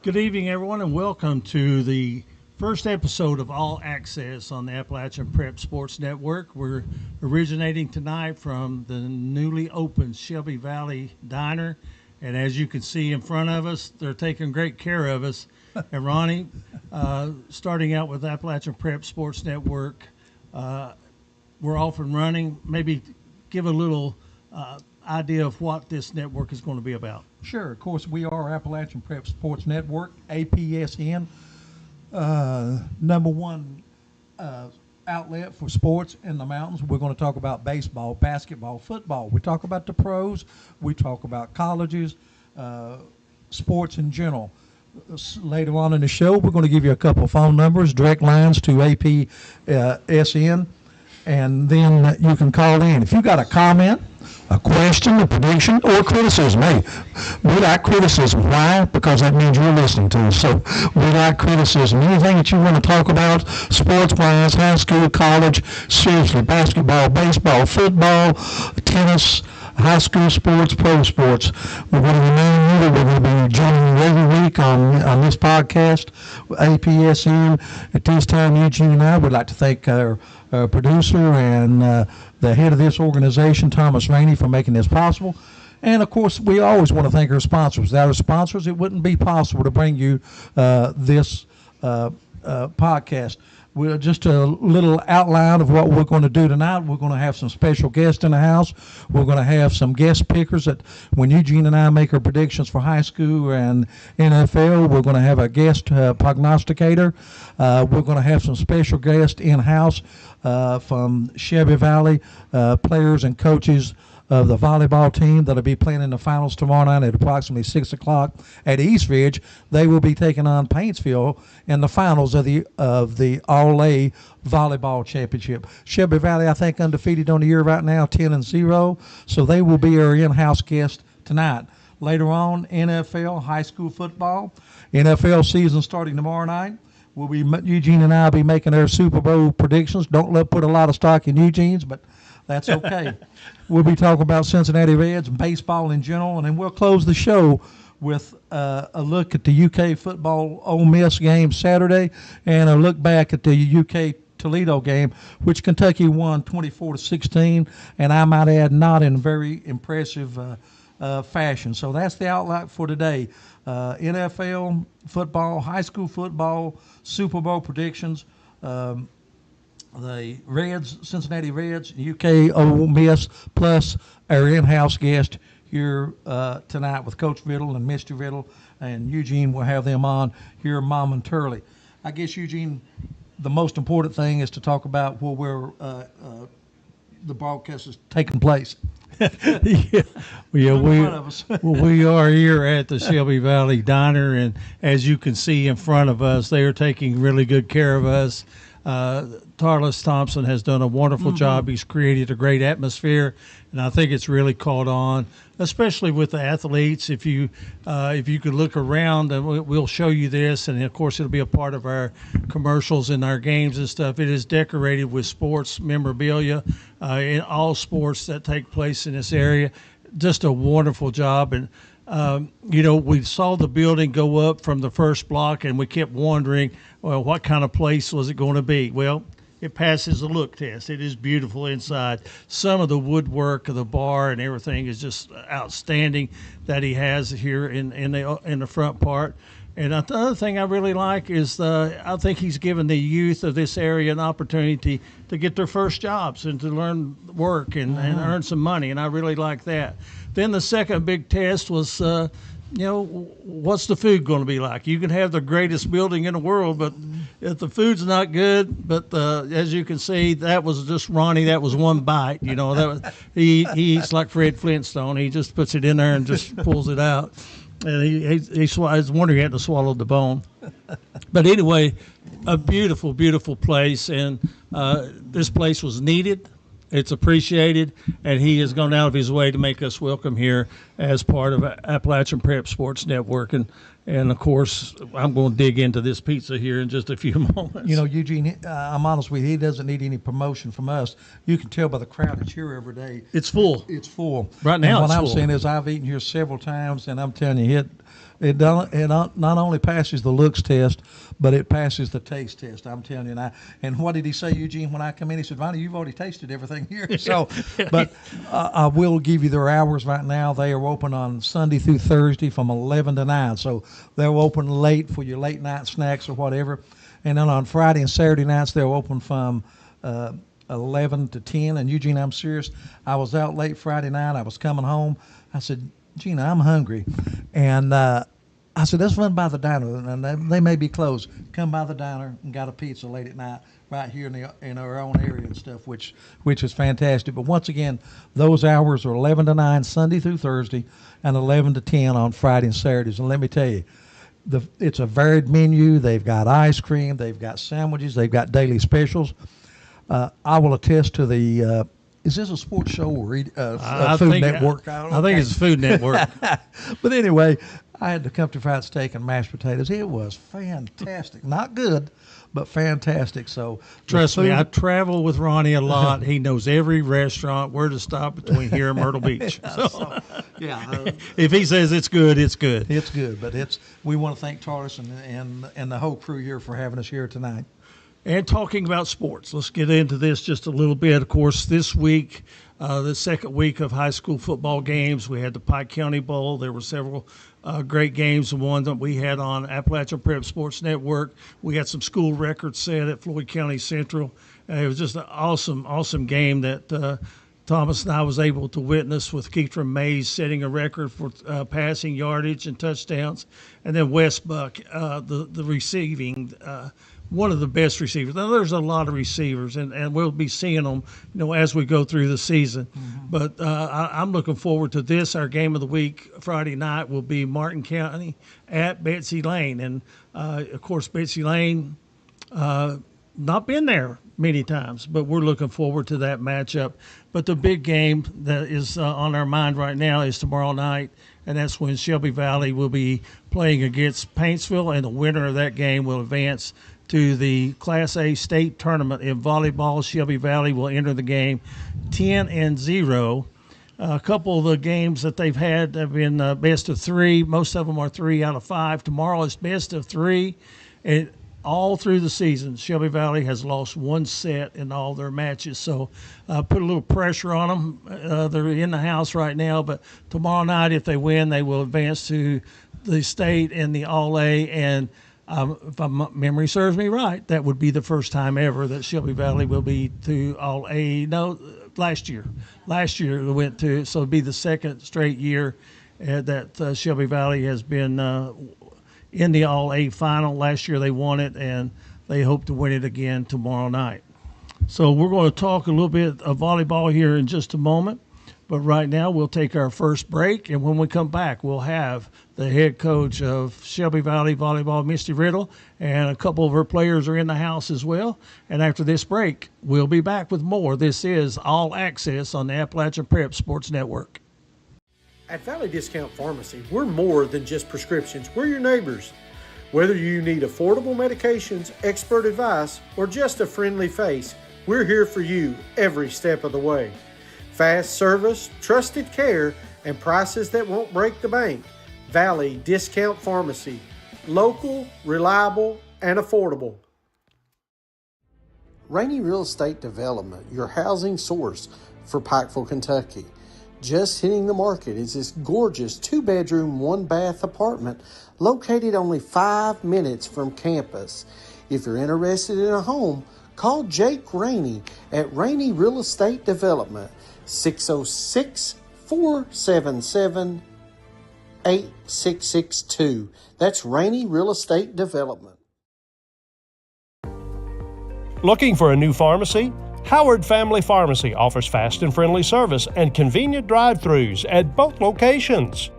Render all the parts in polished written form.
Good evening, everyone, and welcome to the first episode of All Access on the Appalachian Prep Sports Network. We're originating tonight from the newly opened Shelby Valley Diner, and as you can see in front of us, they're taking great care of us. And Ronnie, starting out with Appalachian Prep Sports Network, we're off and running. Maybe give a little idea of what this network is going to be about. Sure. Of course, we are Appalachian Prep Sports Network, APSN, number one outlet for sports in the mountains. We're going to talk about baseball, basketball, football. We talk about the pros. We talk about colleges, sports in general. Later on in the show, we're going to give you a couple of phone numbers, direct lines to APSN, and then you can call in. If you got a comment, a question, a prediction, or criticism. Hey, we like criticism. Why? Because that means you're listening to us. So we like criticism. Anything that you want to talk about, sports-wise, high school, college, seriously, basketball, baseball, football, tennis, high school sports, pro sports. We want to remind you that we're going to be joining you every week on this podcast, APSN. At this time, Eugene and I would like to thank our producer and the head of this organization, Thomas Rainey, for making this possible. And, of course, we always want to thank our sponsors. Without our sponsors, it wouldn't be possible to bring you this podcast. We're just a little outline of what we're going to do tonight. We're going to have some special guests in the house. We're going to have some guest pickers that when Eugene and I make our predictions for high school and NFL, we're going to have a guest prognosticator. We're going to have some special guests in-house from Shelby Valley, players and coaches of the volleyball team that'll be playing in the finals tomorrow night at approximately 6 o'clock at East Ridge. They will be taking on Paintsville in the finals of the All-A volleyball championship. Shelby Valley, I think, undefeated on the year right now, 10-0. So they will be our in-house guest tonight. Later on, NFL, high school football. NFL season starting tomorrow night. Eugene and I will be making our Super Bowl predictions. Don't put a lot of stock in Eugene's, but that's okay. We'll be talking about Cincinnati Reds and baseball in general, and then we'll close the show with a look at the UK football Ole Miss game Saturday and a look back at the UK Toledo game, which Kentucky won 24-16, and I might add, not in very impressive fashion. So that's the outlook for today. NFL football, high school football, Super Bowl predictions. The Reds, Cincinnati Reds, UK Ole Miss, plus our in-house guest here tonight with Coach Riddle and Mr. Riddle, and Eugene will have them on here momentarily. I guess, Eugene, the most important thing is to talk about where the broadcast is taking place. Yeah, we are here at the Shelby Valley Diner, and as you can see in front of us, they are taking really good care of us. Tarlis Thompson has done a wonderful job. He's created a great atmosphere, and I think it's really caught on, especially with the athletes. If you could look around, and we'll show you this, and of course it'll be a part of our commercials and our games and stuff. It is decorated with sports memorabilia in all sports that take place in this area. Just a wonderful job. And we saw the building go up from the first block, and we kept wondering, well, what kind of place was it going to be? Well, it passes the look test. It is beautiful inside. Some of the woodwork of the bar and everything is just outstanding that he has here in the front part. And the other thing I really like is I think he's given the youth of this area an opportunity to get their first jobs and to learn work and earn some money, and I really like that. Then the second big test was, what's the food going to be like? You can have the greatest building in the world, but if the food's not good, but as you can see, that was just Ronnie. That was one bite. He eats like Fred Flintstone. He just puts it in there and just pulls it out. And I was wondering he had to swallow the bone. But anyway, a beautiful, beautiful place. And this place was needed. It's appreciated. And he has gone out of his way to make us welcome here as part of Appalachian Prep Sports Network. And of course, I'm going to dig into this pizza here in just a few moments. You know, Eugene, I'm honest with you, he doesn't need any promotion from us. You can tell by the crowd that's here every day. It's full. It's full. Right now, and it's what I'm full. saying is I've eaten here several times, and I'm telling you, it not only passes the looks test, but it passes the taste test. I'm telling you. And what did he say, Eugene, when I come in? He said, Ronnie, you've already tasted everything here. So, but I will give you their hours right now. They are open on Sunday through Thursday from 11 to 9. So they're open late for your late night snacks or whatever. And then on Friday and Saturday nights, they're open from 11 to 10. And Eugene, I'm serious. I was out late Friday night. I was coming home. I said, Gina, I'm hungry. And I said, let's run by the diner. And they may be closed. Come by the diner and got a pizza late at night right here in our own area and stuff, which is fantastic. But once again, those hours are 11 to 9, Sunday through Thursday, and 11 to 10 on Friday and Saturdays. And let me tell you, it's a varied menu. They've got ice cream. They've got sandwiches. They've got daily specials. I will attest to the is this a sports show or Food Network? I think it's Food Network. But anyway, I had the country fried steak and mashed potatoes. It was fantastic. Not good, but fantastic. So trust me, I travel with Ronnie a lot. He knows every restaurant, where to stop between here and Myrtle Beach. So, yeah. If he says it's good, it's good. It's good, but we want to thank Tartus and the whole crew here for having us here tonight. And talking about sports, let's get into this just a little bit. Of course, this week, the second week of high school football games, we had the Pike County Bowl. There were several great games. The one that we had on Appalachian Prep Sports Network. We got some school records set at Floyd County Central. It was just an awesome game that Thomas and I was able to witness, with Keitram Mays setting a record for passing yardage and touchdowns. And then Wes Buck, the receiving one of the best receivers. Now, there's a lot of receivers, and we'll be seeing them, as we go through the season. Mm-hmm. But I'm looking forward to this. Our game of the week Friday night will be Martin County at Betsy Lane. And, of course, Betsy Lane, not been there many times, but we're looking forward to that matchup. But the big game that is on our mind right now is tomorrow night, and that's when Shelby Valley will be playing against Paintsville, and the winner of that game will advance to the Class A state tournament in volleyball. Shelby Valley will enter the game 10-0. A couple of the games that they've had have been best of three. Most of them are 3 out of 5. Tomorrow is best of 3. And all through the season, Shelby Valley has lost one set in all their matches. So put a little pressure on them. They're in the house right now, but tomorrow night, if they win, they will advance to the state and the All-A. And if my memory serves me right, that would be the first time ever that Shelby Valley will be to All-A. No, last year they went to, so it'll be the second straight year that Shelby Valley has been in the All-A final. Last year they won it, and they hope to win it again tomorrow night. So we're going to talk a little bit of volleyball here in just a moment. But right now, we'll take our first break, and when we come back, we'll have the head coach of Shelby Valley Volleyball, Misty Riddle, and a couple of her players are in the house as well. And after this break, we'll be back with more. This is All Access on the Appalachian Prep Sports Network. At Valley Discount Pharmacy, we're more than just prescriptions. We're your neighbors. Whether you need affordable medications, expert advice, or just a friendly face, we're here for you every step of the way. Fast service, trusted care, and prices that won't break the bank. Valley Discount Pharmacy. Local, reliable, and affordable. Rainey Real Estate Development, your housing source for Pikeville, Kentucky. Just hitting the market is this gorgeous 2-bedroom, 1-bath apartment located only 5 minutes from campus. If you're interested in a home, call Jake Rainey at Rainey Real Estate Development. 606-477-8662. That's Rainey Real Estate Development. Looking for a new pharmacy? Howard Family Pharmacy offers fast and friendly service and convenient drive-thrus at both locations.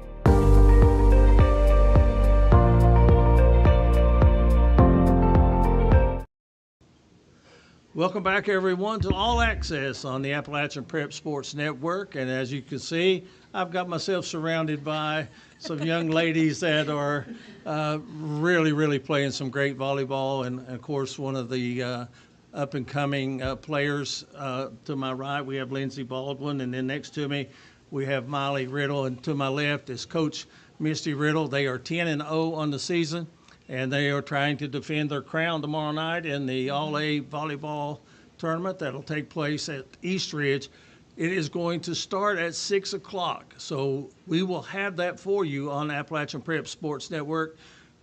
Welcome back, everyone, to All Access on the Appalachian Prep Sports Network. And as you can see, I've got myself surrounded by some young ladies that are really, really playing some great volleyball. And of course, one of the up and coming players to my right, we have Lindsey Baldwin. And then next to me, we have Miley Riddle. And to my left is Coach Misty Riddle. They are 10-0 on the season, and they are trying to defend their crown tomorrow night in the All-A volleyball tournament that'll take place at East Ridge. It is going to start at 6 o'clock, so we will have that for you on Appalachian Prep Sports Network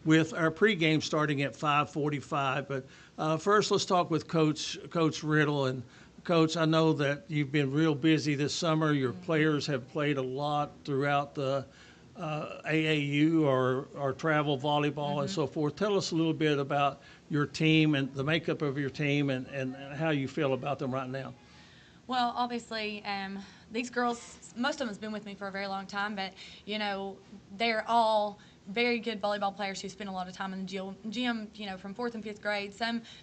with our pregame starting at 5:45. But first, let's talk with Coach Riddle. And Coach, I know that you've been real busy this summer. Your players have played a lot throughout the AAU or travel volleyball and so forth. Tell us a little bit about your team and the makeup of your team and how you feel about them right now. Well, obviously, these girls, most of them has been with me for a very long time, but, they're all very good volleyball players who spend a lot of time in the gym, from 4th and 5th grade.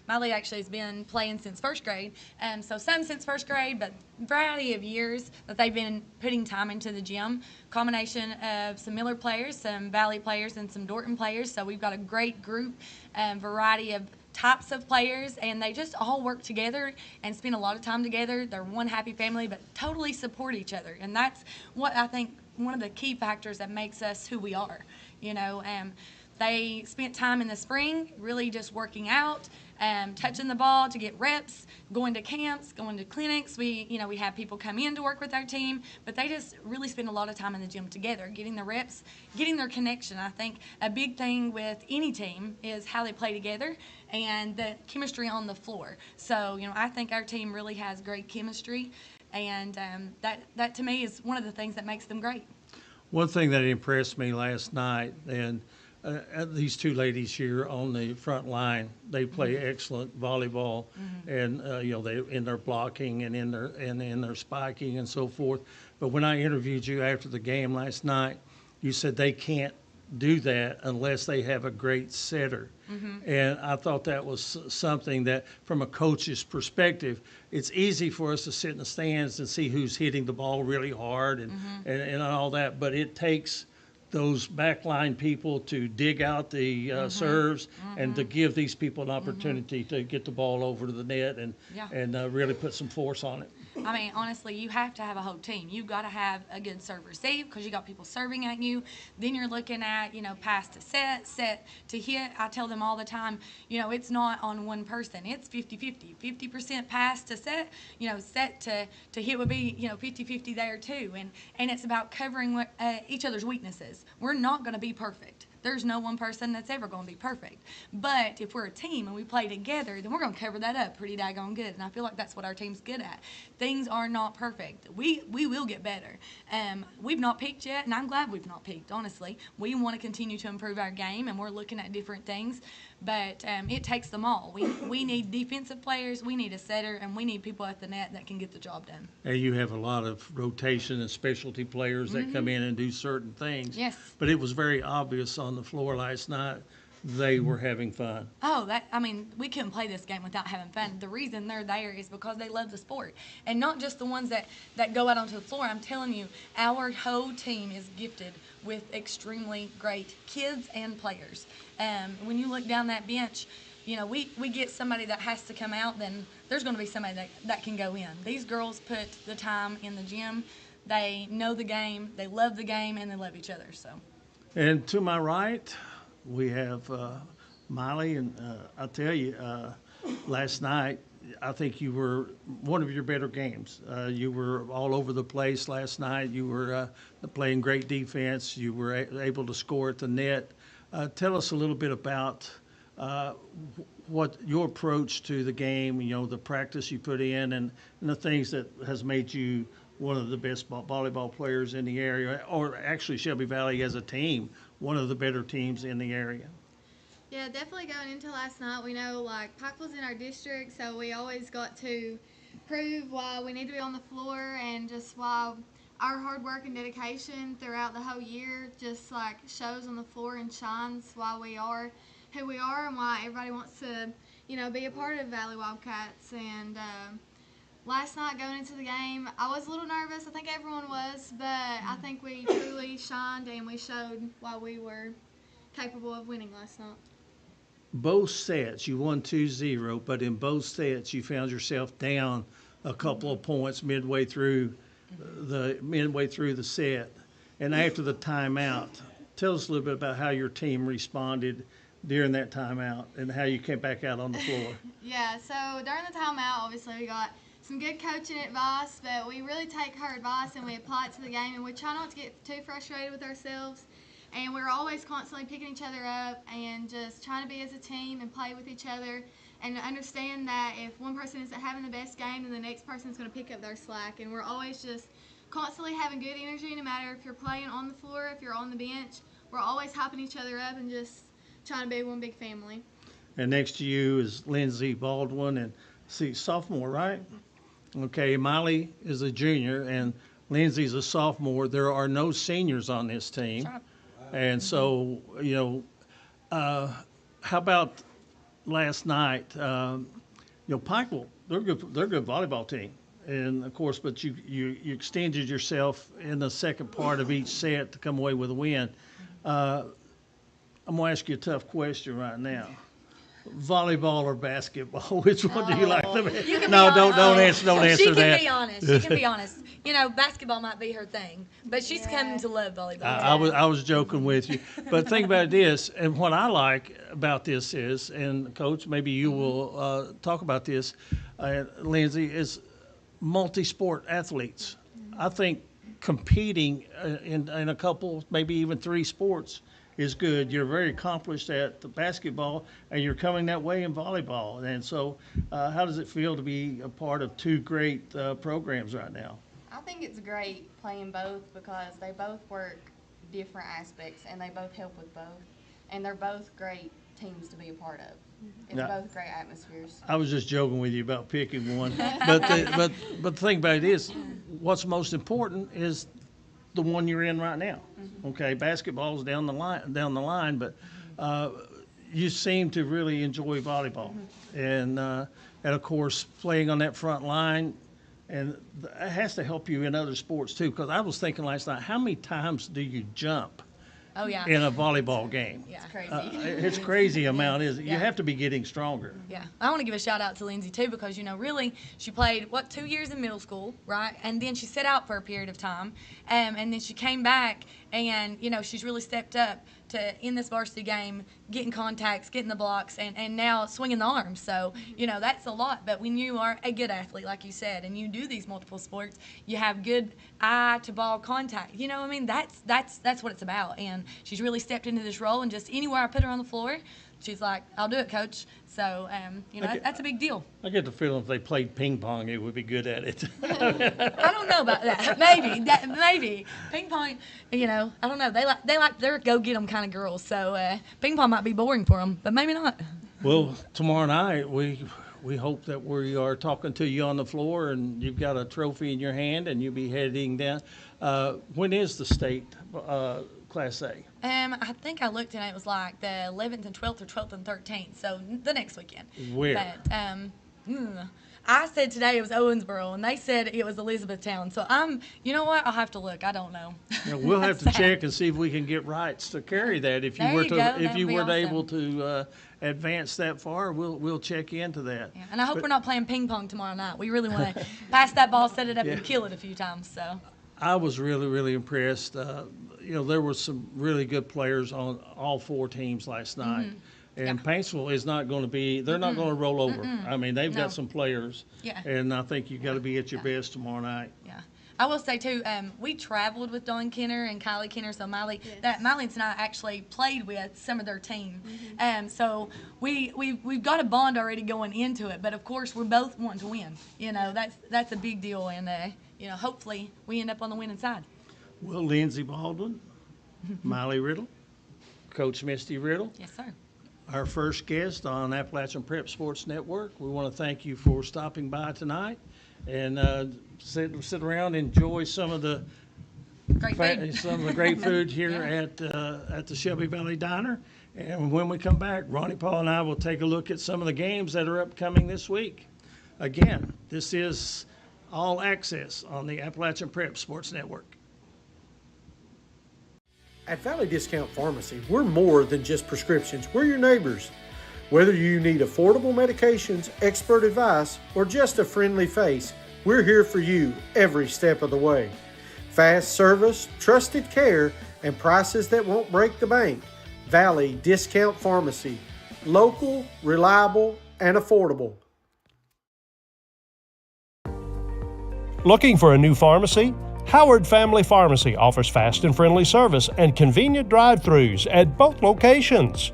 Miley actually has been playing since 1st grade, so some since 1st grade, but variety of years that they've been putting time into the gym. Combination of some Miller players, some Valley players, and some Dorton players, so we've got a great group, variety of types of players, and they just all work together and spend a lot of time together. They're one happy family, but totally support each other, and that's what I think one of the key factors that makes us who we are. They spent time in the spring really just working out, touching the ball to get reps, going to camps, going to clinics. We have people come in to work with our team, but they just really spend a lot of time in the gym together, getting the reps, getting their connection. I think a big thing with any team is how they play together and the chemistry on the floor. So, I think our team really has great chemistry, and that to me is one of the things that makes them great. One thing that impressed me last night, and these two ladies here on the front line, they play excellent volleyball, and they in their blocking and in their spiking and so forth. But when I interviewed you after the game last night, you said they can't do that unless they have a great setter. And I thought that was something that, from a coach's perspective, it's easy for us to sit in the stands and see who's hitting the ball really hard and all that, but it takes those backline people to dig out the serves and to give these people an opportunity to get the ball over to the net and really put some force on it. I mean, honestly, you have to have a whole team. You've got to have a good serve receive because you got people serving at you. Then you're looking at, pass to set to hit. I tell them all the time, it's not on one person. It's 50-50. 50% pass to set, set to hit would be, 50-50 there too. And it's about covering each other's weaknesses. We're not going to be perfect. There's no one person that's ever going to be perfect. But if we're a team and we play together, then we're going to cover that up pretty daggone good. And I feel like that's what our team's good at. Things are not perfect. We will get better. We've not peaked yet, and I'm glad we've not peaked, honestly. We want to continue to improve our game, and we're looking at different things. But it takes them all. We need defensive players, we need a setter, and we need people at the net that can get the job done. And you have a lot of rotation and specialty players that come in and do certain things. Yes. But it was very obvious on the floor last night they were having fun. Oh, we couldn't play this game without having fun. The reason they're there is because they love the sport. And not just the ones that go out onto the floor. I'm telling you, our whole team is gifted with extremely great kids and players. When you look down that bench, we get somebody that has to come out, then there's going to be somebody that can go in. These girls put the time in the gym. They know the game, they love the game, and they love each other. So. And to my right, we have Miley, and I tell you, last night, I think you were one of your better games. You were all over the place last night. You were playing great defense. You were able to score at the net. Tell us a little bit about what your approach to the game, the practice you put in, and the things that has made you one of the best volleyball players in the area, or actually Shelby Valley as a team, one of the better teams in the area. Yeah, definitely going into last night, we know Pike was in our district, so we always got to prove why we need to be on the floor and just why our hard work and dedication throughout the whole year just shows on the floor and shines why we are who we are and why everybody wants to, be a part of Valley Wildcats. And last night going into the game, I was a little nervous. I think everyone was, but I think we truly shined and we showed why we were capable of winning last night. Both sets, you won 2-0, but in both sets, you found yourself down a couple of points midway through the set. And after the timeout, tell us a little bit about how your team responded during that timeout and how you came back out on the floor. Yeah, so during the timeout, obviously we got some good coaching advice, but we really take her advice and we apply it to the game, and we try not to get too frustrated with ourselves. And we're always constantly picking each other up and just trying to be as a team and play with each other and understand that if one person isn't having the best game, then the next person's going to pick up their slack. And we're always just constantly having good energy, no matter if you're playing on the floor, if you're on the bench. We're always hyping each other up and just trying to be one big family. And next to you is Lindsey Baldwin, and sophomore, right? Okay, Miley is a junior, and Lindsey's a sophomore. There are no seniors on this team. Sure. And so, how about last night? Pikeville, they're a good volleyball team. And of course, but you extended yourself in the second part of each set to come away with a win. I'm gonna ask you a tough question right now. Volleyball or basketball? Which one do you like the best? You can No, be don't honest. answer She that. can be honest. She can be honest. Basketball might be her thing, but she's come to love volleyball. I was joking with you, but think about this. And what I like about this is, and Coach, maybe you will talk about this, Lindsey, is multi-sport athletes. I think competing in a couple, maybe even 3 sports is good. You're very accomplished at the basketball, and you're coming that way in volleyball. And so, how does it feel to be a part of 2 great programs right now? I think it's great playing both because they both work different aspects and they both help with both. And they're both great teams to be a part of. It's Yeah. both great atmospheres. I was just joking with you about picking one, but the thing about it is, what's most important is the one you're in right now. Okay, basketball's down the line, but you seem to really enjoy volleyball, and of course playing on that front line, and it has to help you in other sports too. Because I was thinking last night, how many times do you jump Oh yeah. in a volleyball game? Yeah. It's crazy. It's crazy amount, is it? You Yeah. have to be getting stronger. Yeah, I want to give a shout out to Lindsey too because really she played 2 years in middle school, right? And then she sat out for a period of time, and then she came back, and she's really stepped up to in this varsity game, getting contacts, getting the blocks, and now swinging the arms. So that's a lot. But when you are a good athlete, like you said, and you do these multiple sports, you have good eye to ball contact. That's what it's about. And she's really stepped into this role, and just anywhere I put her on the floor, she's like, "I'll do it, coach." So, that's a big deal. I get the feeling if they played ping pong, it would be good at it. I don't know about that. Maybe ping pong. I don't know. They like they're go get 'em kind of girls. So ping pong might be boring for them, but maybe not. Well, tomorrow night we hope that we are talking to you on the floor, and you've got a trophy in your hand, and you'll be heading down. When is the state Class A? I think I looked and it was like the 11th and 12th or 12th and 13th. So the next weekend. Where? But I said today it was Owensboro, and they said it was Elizabethtown. So you know what? I'll have to look. I don't know. Yeah, we'll have to check and see if we can get rights to carry that. If you There were you to, go. if That you would be weren't awesome. able to advance that far, we'll check into that. Yeah, and I hope But we're not playing ping pong tomorrow night. We really want to pass that ball, set it up, Yeah. and kill it a few times. So. I was really, really impressed. There were some really good players on all 4 teams last night. And Yeah. Paintsville is not going to be, they're not going to roll over. I mean, they've No. got some players. Yeah. And I think you've got to be at your Yeah. best tomorrow night. Yeah. I will say too, we traveled with Dawn Kenner and Kylie Kenner, so Miley and I actually played with some of their team. So we've got a bond already going into it, but of course we're both wanting to win. That's a big deal, and hopefully we end up on the winning side. Well, Lindsey Baldwin, Miley Riddle, Coach Misty Riddle, Yes, sir. our first guest on Appalachian Prep Sports Network. We want to thank you for stopping by tonight and sit around and enjoy some of the Great food. some of the great food here at the Shelby Valley Diner. And when we come back, Ronnie, Paul, and I will take a look at some of the games that are upcoming this week. Again, this is All Access on the Appalachian Prep Sports Network. At Valley Discount Pharmacy, we're more than just prescriptions. We're your neighbors. Whether you need affordable medications, expert advice, or just a friendly face, we're here for you every step of the way. Fast service, trusted care, and prices that won't break the bank. Valley Discount Pharmacy. Local, reliable, and affordable. Looking for a new pharmacy? Howard Family Pharmacy offers fast and friendly service and convenient drive-thrus at both locations.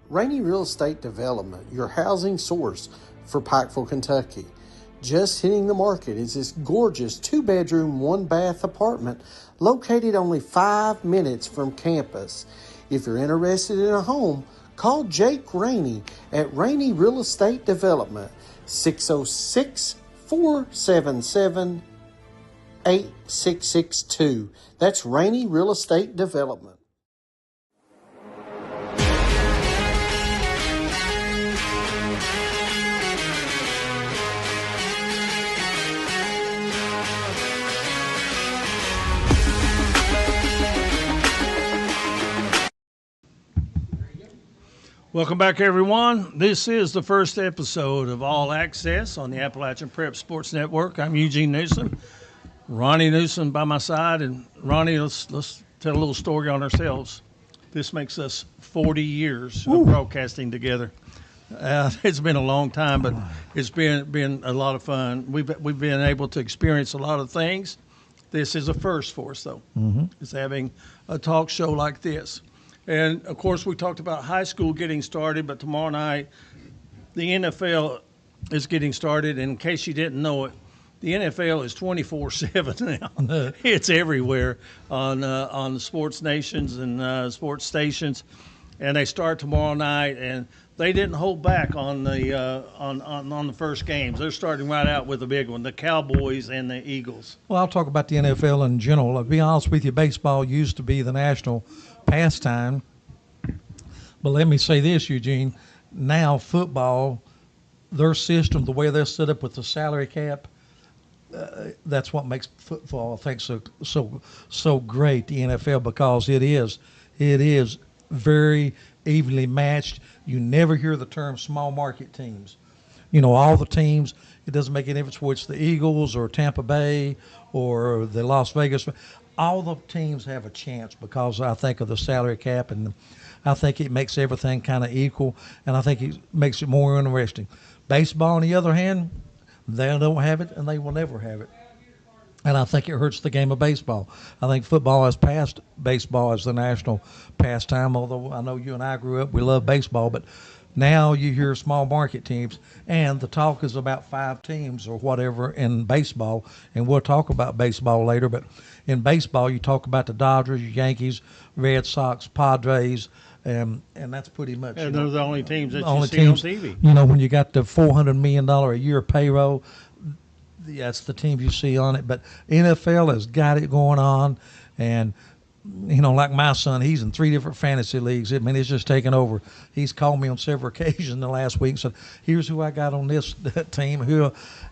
Rainey Real Estate Development, your housing source for Pikeville, Kentucky. Just hitting the market is this gorgeous 2-bedroom, 1-bath apartment located only 5 minutes from campus. If you're interested in a home, call Jake Rainey at Rainey Real Estate Development, 606-477-8662. That's Rainey Real Estate Development. Welcome back, everyone. This is the first episode of All Access on the Appalachian Prep Sports Network. I'm Eugene Newsom, Ronnie Newsom by my side. And Ronnie, let's tell a little story on ourselves. This makes us 40 years of broadcasting together. It's been a long time, but it's been a lot of fun. We've been able to experience a lot of things. This is a first for us, though. It's having a talk show like this. And, of course, we talked about high school getting started, but tomorrow night the NFL is getting started. And in case you didn't know it, the NFL is 24/7 now. It's everywhere on the sports nations and sports stations. And they start tomorrow night, and they didn't hold back on the first games. They're starting right out with a big one, the Cowboys and the Eagles. Well, I'll talk about the NFL in general. To be honest with you, baseball used to be the national pastime. But let me say this, Eugene. Now football, their system, the way they're set up with the salary cap, that's what makes football, I think, so great, the NFL, because it is very evenly matched. You never hear the term small market teams. You know, all the teams, it doesn't make any difference whether it's the Eagles or Tampa Bay or the Las Vegas. All the teams have a chance because I think of the salary cap, and I think it makes everything kind of equal, and I think it makes it more interesting. Baseball, on the other hand, they don't have it, and they will never have it. And I think it hurts the game of baseball. I think football has passed baseball as the national pastime, although I know you and I grew up, we love baseball, but now you hear small market teams, and the talk is about 5 teams or whatever in baseball, and we'll talk about baseball later, but in baseball you talk about the Dodgers, Yankees, Red Sox, Padres, and that's pretty much. And they're the only teams that only you see teams, on TV. You know, when you got the $400 million a year payroll, that's the teams you see on it. But NFL has got it going on, and you know, like my son, he's in 3 different fantasy leagues. I mean, it's just taken over. He's called me on several occasions in the last week and said, "Here's who I got on this team."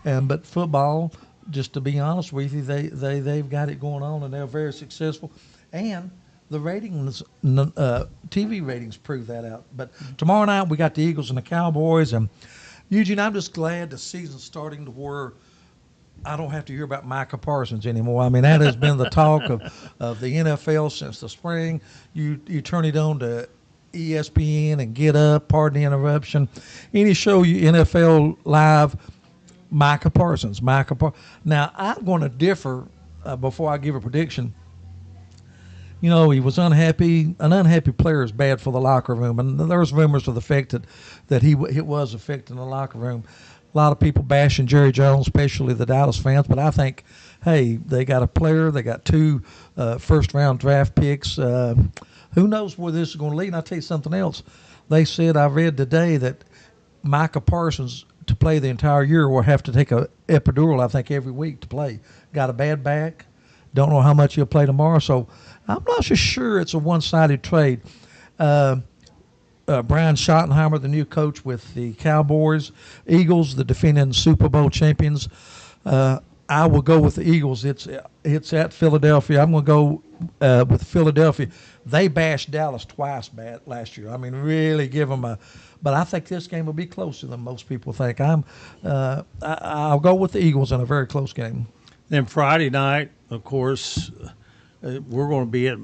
But football, just to be honest with you, they've got it going on, and they're very successful. And the ratings, TV ratings prove that out. But tomorrow night we got the Eagles and the Cowboys, and Eugene, I'm just glad the season's starting to where I don't have to hear about Micah Parsons anymore. I mean, that has been the talk of the NFL since the spring. You turn it on to ESPN and Get Up, pardon the interruption. Any show you NFL Live, Micah Parsons. Now, I'm going to differ before I give a prediction. You know, he was unhappy. An unhappy player is bad for the locker room, and there's rumors to the effect that it was affecting the locker room. A lot of people bashing Jerry Jones, especially the Dallas fans, but I think, hey, they got a player, they got 2 first-round draft picks. Who knows where this is going to lead? And I'll tell you something else. They said, I read today, that Micah Parsons, to play the entire year, will have to take a epidural, I think, every week to play. Got a bad back. Don't know how much he'll play tomorrow, so I'm not so sure it's a one-sided trade. Brian Schottenheimer, the new coach with the Cowboys. Eagles, the defending Super Bowl champions. I will go with the Eagles. It's at Philadelphia. I'm going to go with Philadelphia. They bashed Dallas twice bad last year. I mean, really give them a. But I think this game will be closer than most people think. I'll go with the Eagles in a very close game. Then Friday night, of course, we're going to be at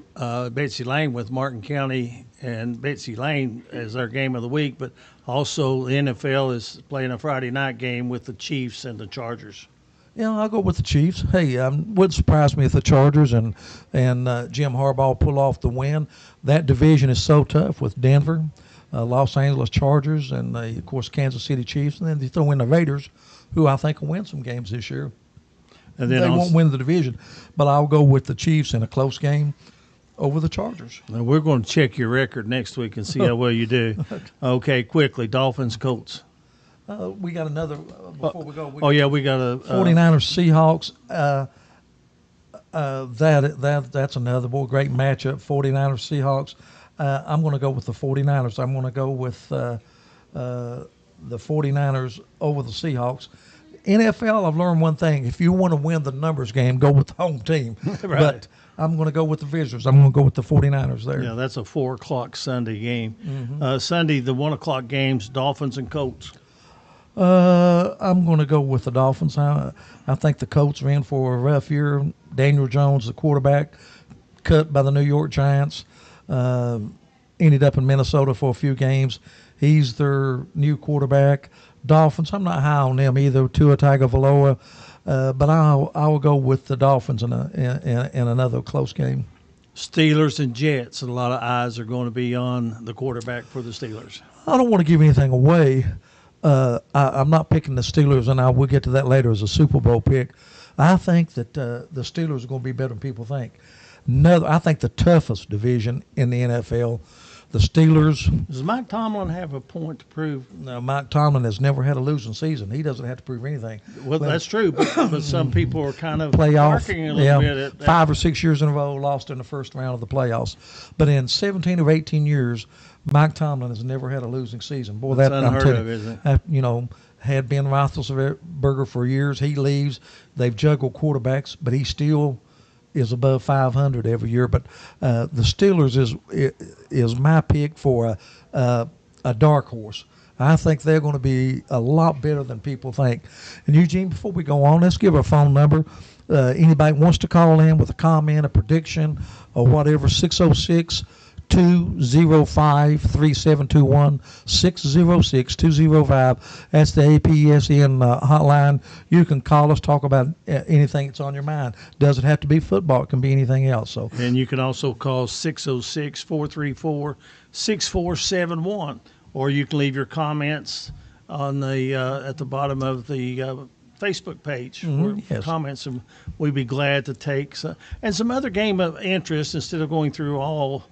Betsy Lane with Martin County and Betsy Lane as our game of the week. But also the NFL is playing a Friday night game with the Chiefs and the Chargers. Yeah, I'll go with the Chiefs. Hey, wouldn't surprise me if the Chargers and Jim Harbaugh pull off the win. That division is so tough with Denver, Los Angeles Chargers, and, of course, Kansas City Chiefs. And then they throw in the Raiders, who I think will win some games this year. And then they won't win the division, but I'll go with the Chiefs in a close game over the Chargers. Now we're going to check your record next week and see how well you do. Okay, quickly, Dolphins, Colts. We got another before we go. We got a 49ers Seahawks. That's another great matchup. 49ers Seahawks. I'm going to go with the 49ers. I'm going to go with the 49ers over the Seahawks. NFL, I've learned one thing. If you want to win the numbers game, go with the home team. Right. But I'm going to go with the visitors. I'm going to go with the 49ers there. Yeah, that's a 4 o'clock Sunday game. Mm-hmm. Sunday, the 1 o'clock games, Dolphins and Colts. I'm going to go with the Dolphins. I think the Colts are in for a rough year. Daniel Jones, the quarterback, cut by the New York Giants, ended up in Minnesota for a few games. He's their new quarterback. Dolphins, I'm not high on them either, Tua Tagovailoa, but I'll go with the Dolphins in another close game. Steelers and Jets, and a lot of eyes are going to be on the quarterback for the Steelers. I don't want to give anything away. I'm not picking the Steelers, and we'll get to that later as a Super Bowl pick. I think that the Steelers are going to be better than people think. I think the toughest division in the NFL, the Steelers. Does Mike Tomlin have a point to prove? No, Mike Tomlin has never had a losing season. He doesn't have to prove anything. Well, that's true, but some people are kind of playoff, barking a little bit at that. 5 or 6 years in a row, lost in the first round of the playoffs. But in 17 or 18 years, Mike Tomlin has never had a losing season. Boy, that's that unheard I'm telling of, isn't it? Had Ben Roethlisberger for years. He leaves. They've juggled quarterbacks, but he still is above 500 every year. But the Steelers is my pick for a dark horse. I think they're going to be a lot better than people think. And Eugene, before we go on, let's give our phone number. Anybody wants to call in with a comment, a prediction, or whatever, 606-205-3721, 606-205. That's the APSN hotline. You can call us, talk about anything that's on your mind. Doesn't have to be football. It can be anything else. So, and you can also call 606-434-6471, or you can leave your comments on the at the bottom of the Facebook page. Yes. Comments, and we'd be glad to take and some other game of interest instead of going through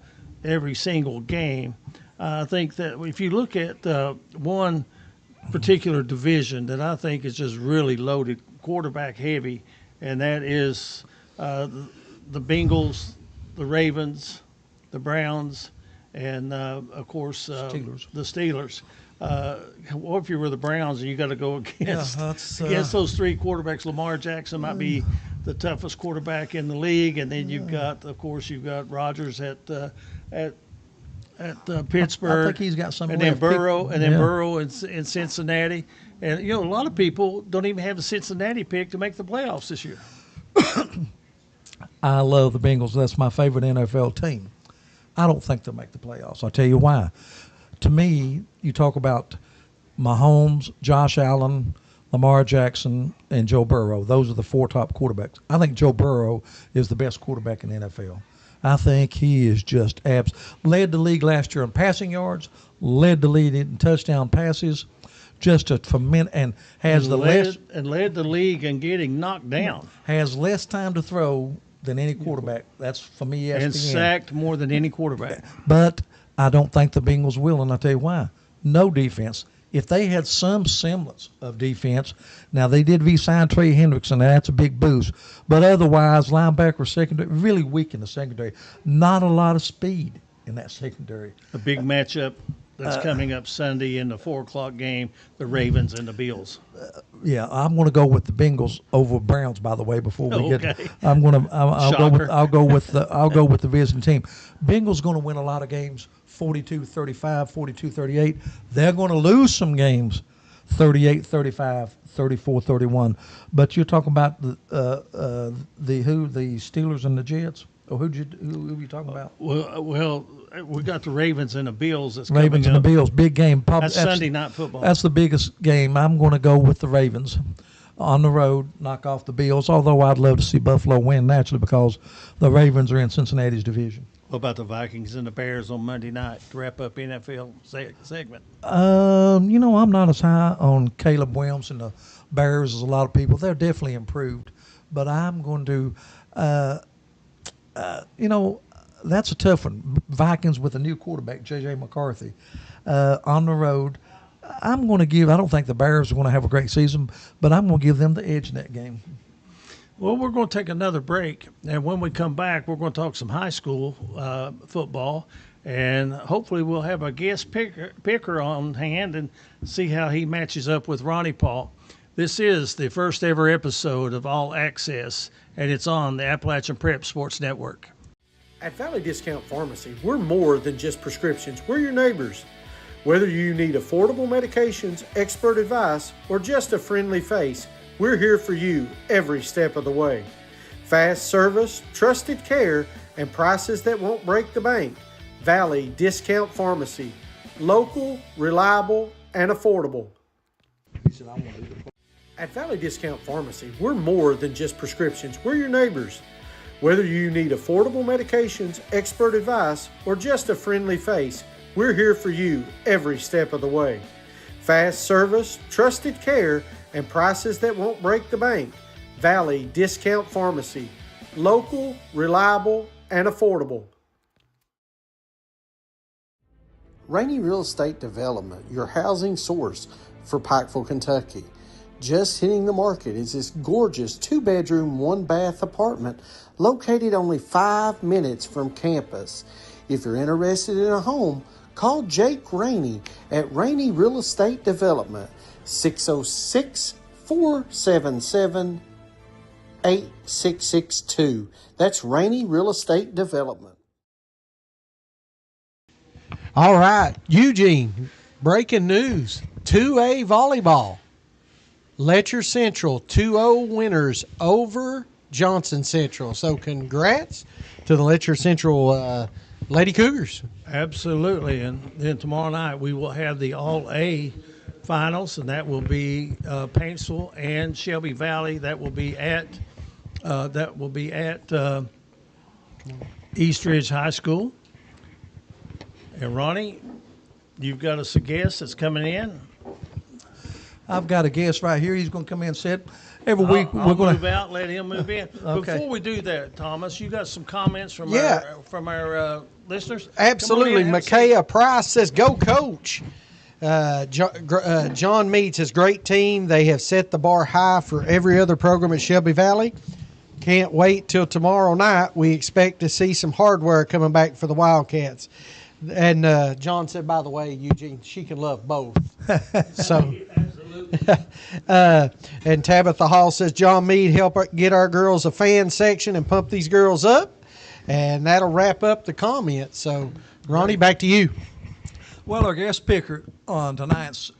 every single game. I think that if you look at one particular division that I think is just really loaded, quarterback heavy, and that is the Bengals, the Ravens, the Browns, and of course the Steelers. What if you were the Browns and you got to go against those three quarterbacks? Lamar Jackson might be the toughest quarterback in the league, and then you've got Rodgers at Pittsburgh. I think he's got some. And then Burrow, Burrow in Cincinnati, and a lot of people don't even have a Cincinnati pick to make the playoffs this year. I love the Bengals. That's my favorite NFL team. I don't think they'll make the playoffs. I'll tell you why. To me, you talk about Mahomes, Josh Allen, Lamar Jackson, and Joe Burrow. Those are the four top quarterbacks. I think Joe Burrow is the best quarterback in the NFL. I think he is just led the league last year in passing yards, led the league in touchdown passes, just a tremendous, and led the league in getting knocked down. Has less time to throw than any quarterback. That's for me. ESPN. And sacked more than any quarterback. But I don't think the Bengals will, and I'll tell you why. No defense. If they had some semblance of defense, now they did re-sign Trey Hendrickson, and that's a big boost. But otherwise, linebacker, secondary, really weak in the secondary. Not a lot of speed in that secondary. A big matchup that's coming up Sunday in the 4 o'clock game, the Ravens and the Bills. Yeah, I'm going to go with the Bengals over Browns. By the way, before we Okay. get, I'll go with Shocker. I'll go with the visiting team. Bengals going to win a lot of games, 42-35, 42-38. They're going to lose some games, 38-35, 34-31. But you're talking about the Steelers and the Jets. Or who are you talking about? Well, we got the Ravens and the Bills. That's Ravens coming and the up. Bills, big game. That's Sunday night football. That's the biggest game. I'm going to go with the Ravens on the road, knock off the Bills. Although I'd love to see Buffalo win naturally because the Ravens are in Cincinnati's division. What about the Vikings and the Bears on Monday night to wrap up NFL segment? I'm not as high on Caleb Williams and the Bears as a lot of people. They're definitely improved, but I'm going to. That's a tough one. Vikings with a new quarterback, J.J. McCarthy, on the road. I'm going to give – I don't think the Bears are going to have a great season, but I'm going to give them the edge in that game. Well, we're going to take another break, and when we come back, we're going to talk some high school football, and hopefully we'll have a guest picker on hand and see how he matches up with Ronnie Paul. This is the first ever episode of All Access, and it's on the Appalachian Prep Sports Network. At Valley Discount Pharmacy, we're more than just prescriptions. We're your neighbors. Whether you need affordable medications, expert advice, or just a friendly face, we're here for you every step of the way. Fast service, trusted care, and prices that won't break the bank. Valley Discount Pharmacy. Local, reliable, and affordable. At Valley Discount Pharmacy, we're more than just prescriptions. We're your neighbors. Whether you need affordable medications, expert advice, or just a friendly face, we're here for you every step of the way. Fast service, trusted care, and prices that won't break the bank. Valley Discount Pharmacy. Local, reliable, and affordable. Rainey Real Estate Development, your housing source for Pikeville, Kentucky. Just hitting the market is this gorgeous 2-bedroom, 1-bath apartment located only 5 minutes from campus. If you're interested in a home, call Jake Rainey at Rainey Real Estate Development, 606-477-8662. That's Rainey Real Estate Development. All right, Eugene, breaking news, 2A volleyball. Letcher Central 2-0 winners over Johnson Central. So congrats to the Letcher Central Lady Cougars. Absolutely, and then tomorrow night we will have the All-A finals, and that will be Paintsville and Shelby Valley. That will be at East Ridge High School. And Ronnie, you've got us a guest that's coming in. I've got a guest right here. He's going to come in and sit. Every week I'll we're going move out, let him move in. Okay. Before we do that, Thomas, you got some comments from our listeners? Absolutely. Come on in, Micaiah Price says, go coach. John Mead says, great team. They have set the bar high for every other program at Shelby Valley. Can't wait till tomorrow night. We expect to see some hardware coming back for the Wildcats. And John said, by the way, Eugene, she can love both. So, and Tabitha Hall says, John Mead, help get our girls a fan section and pump these girls up. And that'll wrap up the comments. So, Ronnie, back to you. Well, our guest picker on tonight's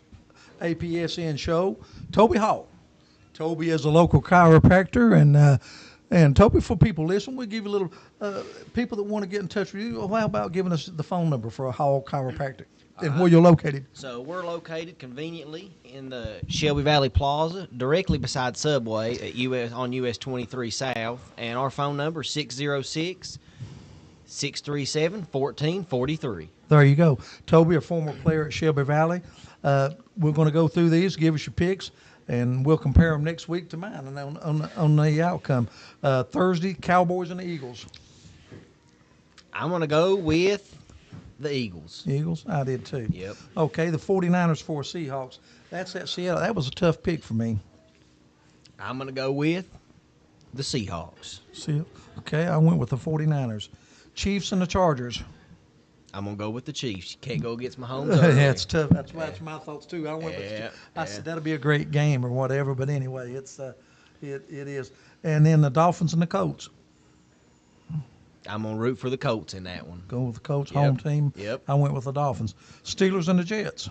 APSN show, Toby Hall. Toby is a local chiropractor, and Toby, for people listening, we'll give you a little, people that want to get in touch with you, how about giving us the phone number for a Hall Chiropractic and where you're located? So we're located conveniently in the Shelby Valley Plaza, directly beside Subway at on US 23 South, and our phone number is 606-637-1443. There you go. Toby, a former player at Shelby Valley. We're going to go through these, give us your picks, and we'll compare them next week to mine and on the outcome. Thursday, Cowboys and the Eagles. I'm going to go with the Eagles. Eagles? I did too. Yep. Okay, the 49ers for Seahawks. That's at Seattle. That was a tough pick for me. I'm going to go with the Seahawks. Okay, I went with the 49ers. Chiefs and the Chargers. I'm gonna go with the Chiefs. You can't go against Mahomes. Yeah, it's tough. That's my thoughts too. I went with Yeah, I said that'll be a great game or whatever. But anyway, it is. And then the Dolphins and the Colts. I'm gonna root for the Colts in that one. Go with the Colts Yep. home team. Yep. I went with the Dolphins. Steelers and the Jets.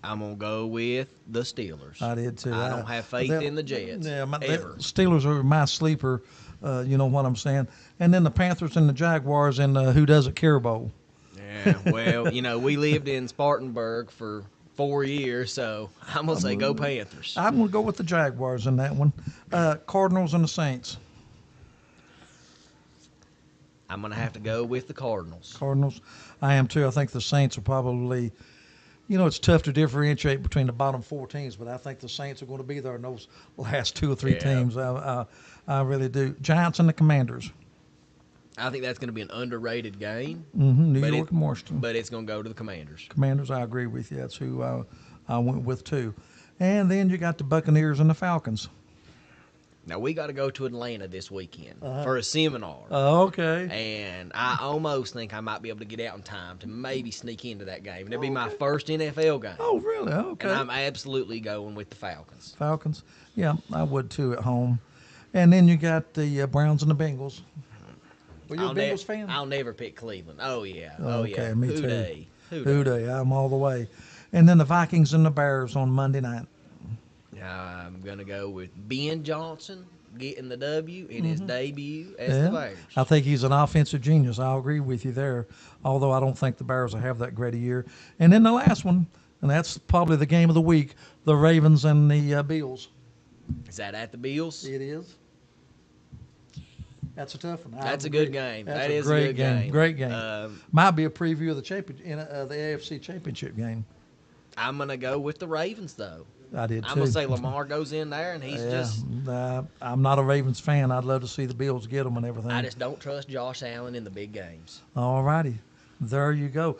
I'm gonna go with the Steelers. I did too. I don't have faith in the Jets. Yeah, ever. Steelers are my sleeper. You know what I'm saying. And then the Panthers and the Jaguars in the Who Doesn't Care Bowl. Yeah, well, we lived in Spartanburg for 4 years, so I'm gonna say go Panthers. I'm going to go with the Jaguars in that one. Cardinals and the Saints. I'm gonna have to go with the Cardinals. Cardinals. I am too. I think the Saints are probably, it's tough to differentiate between the bottom 4 teams, but I think the Saints are going to be there in those last 2 or 3 Yeah. teams. I really do. Giants and the Commanders. I think that's gonna be an underrated game. New but York and Washington. But it's gonna go to the Commanders. Commanders, I agree with you. That's who I went with too. And then you got the Buccaneers and the Falcons. Now we got to go to Atlanta this weekend for a seminar. Okay. And I almost think I might be able to get out in time to maybe sneak into that game. It'll be my first NFL game. Oh, really? Okay. And I'm absolutely going with the Falcons. Falcons. Yeah, I would too at home. And then you got the Browns and the Bengals. Were you a Bengals fan? I'll never pick Cleveland. Oh, yeah. Okay, yeah. me Who too. Dey? Who Dey? I'm all the way. And then the Vikings and the Bears on Monday night. I'm going to go with Ben Johnson getting the W in his debut as the Bears. I think he's an offensive genius. I'll agree with you there, although I don't think the Bears will have that great a year. And then the last one, and that's probably the game of the week, the Ravens and the Bills. Is that at the Bills? It is. That's a tough one. That's a good game. That's That a is a great good game. game. Great game. Might be a preview of the the AFC Championship game. I'm going to go with the Ravens, though. I did too. I'm going to say Lamar goes in there, and he's just I'm not a Ravens fan. I'd love to see the Bills get them and everything. I just don't trust Josh Allen in the big games. All righty. There you go.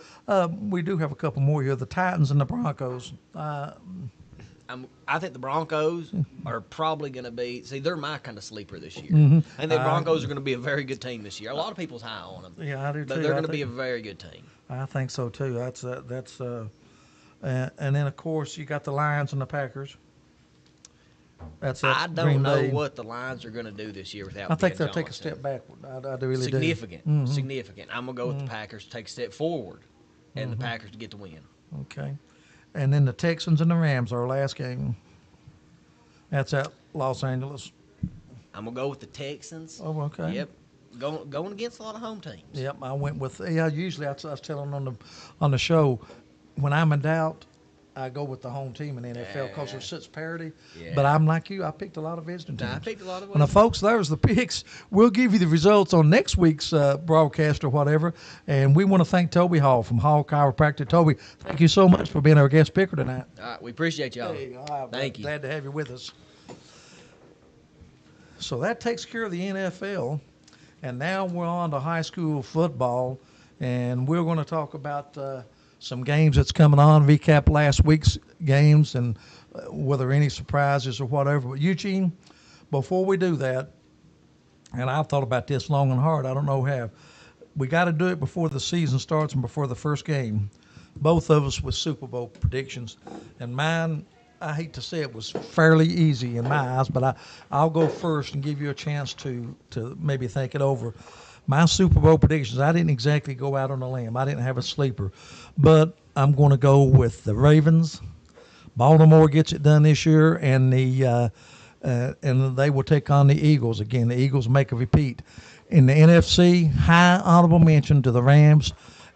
We do have a couple more here. The Titans and the Broncos. I think the Broncos are probably going to be – see, they're my kind of sleeper this year. And the Broncos are going to be a very good team this year. A lot of people's high on them. Yeah, I do too. But they're going to be a very good team. I think so too. And then, of course, you got the Lions and the Packers. I don't know what the Lions are going to do this year without I think Ben they'll Johnson. take a step backward. I do really Significant. do. Significant. I'm going to go with the Packers to take a step forward and the Packers to get the win. Okay. And then the Texans and the Rams, our last game. That's at Los Angeles. I'm going to go with the Texans. Oh, okay. Yep. Going against a lot of home teams. Yep, I went with. Usually I was telling on the show, when I'm in doubt, I go with the home team in the NFL because there's such parity. Yeah. But I'm like you. I picked a lot of visiting teams. I picked a lot of Now, folks, there's the picks. We'll give you the results on next week's broadcast or whatever. And we want to thank Toby Hall from Hall Chiropractic. Toby, thank you so much for being our guest picker tonight. All right, we appreciate y'all. Thank you. Glad to have you with us. So that takes care of the NFL. And now we're on to high school football. And we're going to talk about some games that's coming on, recap last week's games and whether any surprises or whatever. But Eugene, before we do that, and I've thought about this long and hard, I don't know how, we got to do it before the season starts and before the first game. Both of us with Super Bowl predictions. And mine, I hate to say it, was fairly easy in my eyes, but I'll go first and give you a chance to maybe think it over. My Super Bowl predictions, I didn't exactly go out on a limb. I didn't have a sleeper. But I'm going to go with the Ravens. Baltimore gets it done this year, and and they will take on the Eagles. Again, the Eagles make a repeat. In the NFC, high honorable mention to the Rams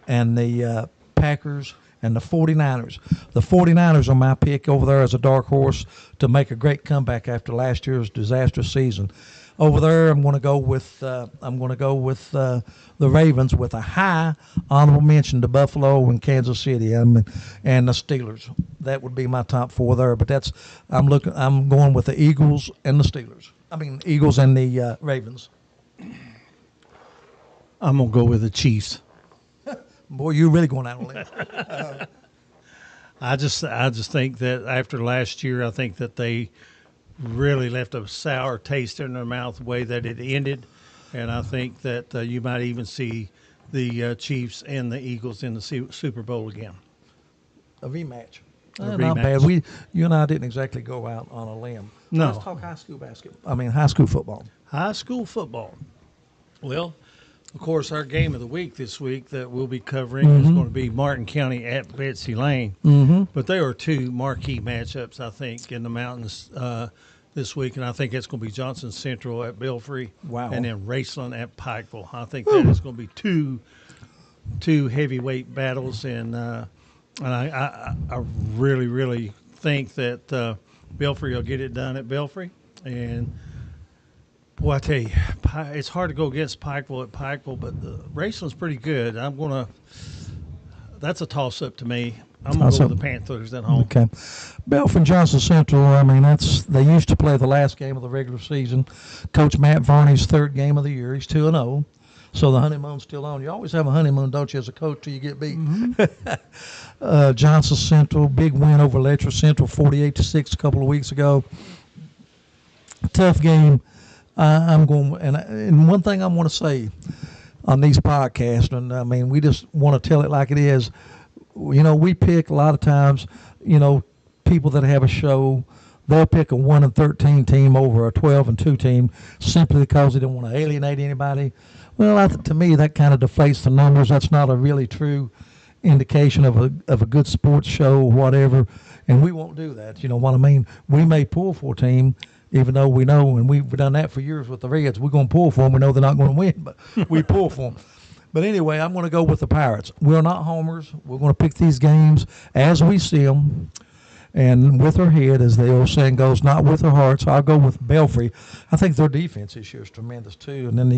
and the Packers and the 49ers. The 49ers are my pick over there as a dark horse to make a great comeback after last year's disastrous season. Over there, I'm going to go with the Ravens with a high honorable mention to Buffalo and Kansas City, and the Steelers. That would be my top 4 there. But I'm going with the Eagles and the Steelers. Eagles and the Ravens. I'm going to go with the Chiefs. Boy, you're really going out on a limb. I just think that after last year, I think that they really left a sour taste in their mouth the way that it ended, and I think that you might even see the Chiefs and the Eagles in the Super Bowl again. A rematch. A Not rematch. bad. You and I didn't exactly go out on a limb. No. Let's talk high school basketball. High school football. High school football. Well, of course, our game of the week this week that we'll be covering is going to be Martin County at Betsy Lane. Mm-hmm. But there are two marquee matchups, I think, in the mountains this week, and I think it's going to be Johnson Central at Belfry, Wow. and then Raceland at Pikeville. I think that is going to be two heavyweight battles, and I really, really think that Belfry will get it done at Belfry, and boy, I tell you, it's hard to go against Pikeville at Pikeville, but Raceland's pretty good. That's a toss-up to me. I'm going to go with the Panthers at home. Okay. Belfry and Johnson Central, they used to play the last game of the regular season. Coach Matt Varney's third game of the year. He's 2-0. So the honeymoon's still on. You always have a honeymoon, don't you, as a coach, till you get beat. Johnson Central, big win over Letcher Central, 48-6 a couple of weeks ago. Tough game. I'm going, and one thing I want to say on these podcasts, and we just want to tell it like it is. We pick a lot of times, people that have a show, they'll pick a 1-13 team over a 12-2 team simply because they don't want to alienate anybody. Well, to me, that kind of deflates the numbers. That's not a really true indication of a good sports show or whatever, and we won't do that. You know what I mean? We may pull for a team, even though we know, and we've done that for years with the Reds, we're going to pull for them. We know they're not going to win, but we pull for them. But anyway, I'm going to go with the Pirates. We're not homers. We're going to pick these games as we see them, and with our head, as the old saying goes, not with our hearts. I'll go with Belfry. I think their defense this year is tremendous too. And then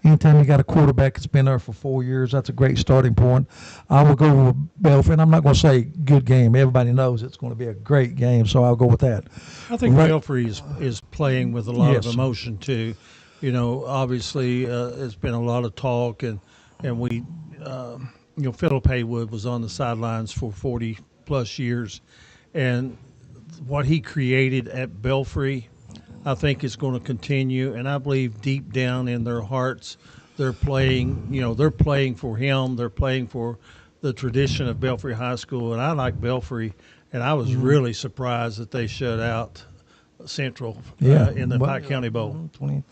anytime you got a quarterback that's been there for 4 years, that's a great starting point. I will go with Belfry, and I'm not going to say good game. Everybody knows it's going to be a great game, so I'll go with that. I think Belfry is playing with a lot Yes. of emotion too. Obviously, it's been a lot of talk, and we, Philip Haywood was on the sidelines for 40 plus years. And what he created at Belfry, I think is going to continue. And I believe deep down in their hearts, they're playing for him. They're playing for the tradition of Belfry High School. And I like Belfry. And I was really surprised that they shut out Central in the Pike County Bowl. 20.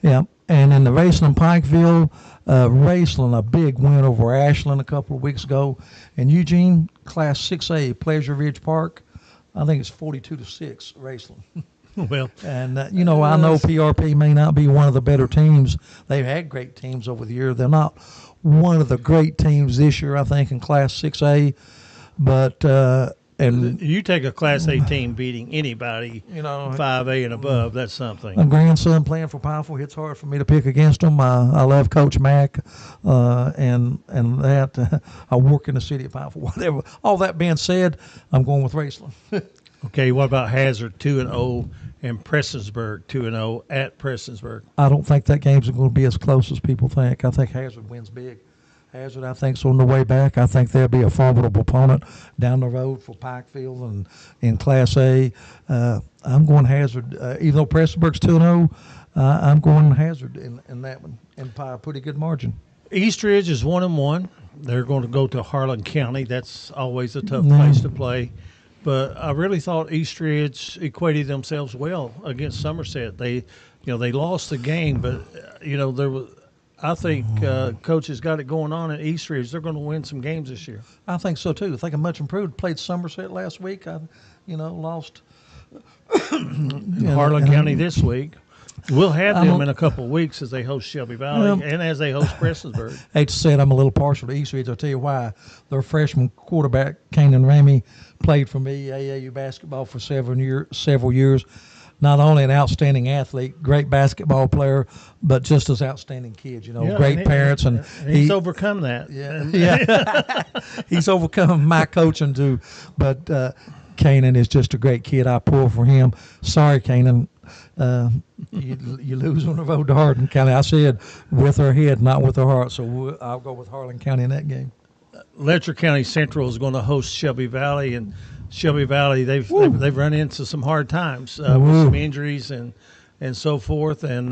Yeah. And in the Raceland Pikeville, Raceland, a big win over Ashland a couple of weeks ago. And Eugene, Class 6A, Pleasure Ridge Park, I think it's 42-6, Raceland. Well, and, I know PRP may not be one of the better teams. They've had great teams over the years. They're not one of the great teams this year, I think, in Class 6A. But and you take a Class A team beating anybody, 5A and above, that's something. My grandson playing for Powerful, it's hard for me to pick against him. I love Coach Mack, and that I work in the city of Powerful. Whatever. All that being said, I'm going with Raceland. Okay, what about Hazard 2-0 and Prestonsburg 2-0 at Prestonsburg? I don't think that game's going to be as close as people think. I think Hazard wins big. Hazard, I think, is on the way back. I think they'll be a formidable opponent down the road for Pikeville and in Class A. I'm going Hazard. Even though Prestonsburg's 2-0, I'm going Hazard in that one, and by a pretty good margin. Eastridge is 1-1. They're going to go to Harlan County. That's always a tough place to play. But I really thought Eastridge equated themselves well against Somerset. They lost the game, but there was. I think Coach has got it going on at Eastridge. They're going to win some games this year. I think so too. I think I'm much improved. Played Somerset last week. Lost. Harlan County this week. We'll have them in a couple of weeks as they host Shelby Valley and as they host Prestonsburg. Hate to say it, I'm a little partial to Eastridge. I'll tell you why. Their freshman quarterback, Kanan Ramey, played for me AAU basketball for several years. Not only an outstanding athlete, great basketball player, but just as outstanding kid. Great parents, and he's overcome that. Yeah. He's overcome my coaching too. But Kanan is just a great kid. I pull for him. Sorry, Kanan. You lose on the road to Hardin County. I said with her head, not with her heart. So I'll go with Harlan County in that game. Letcher County Central is going to host Shelby Valley, and Shelby Valley they've run into some hard times with some injuries and so forth, and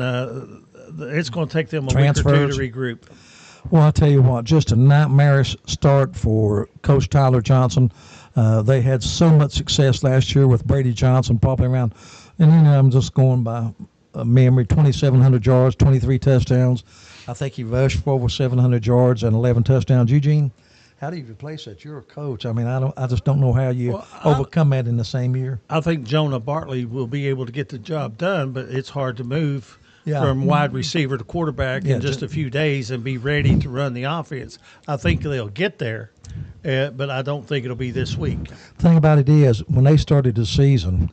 it's going to take them a week or two to regroup. Well, I tell you what, just a nightmarish start for Coach Tyler Johnson. They had so much success last year with Brady Johnson, probably around, and I'm just going by memory, 2,700 yards, 23 touchdowns. I think he rushed for over 700 yards and 11 touchdowns. Eugene, how do you replace that? You're a coach. I mean, I just don't know how you overcome that in the same year. I think Jonah Bartley will be able to get the job done, but it's hard to move Yeah. from wide receiver to quarterback Yeah, in just a few days and be ready to run the offense. I think they'll get there, but I don't think it'll be this week. The thing about it is, when they started the season,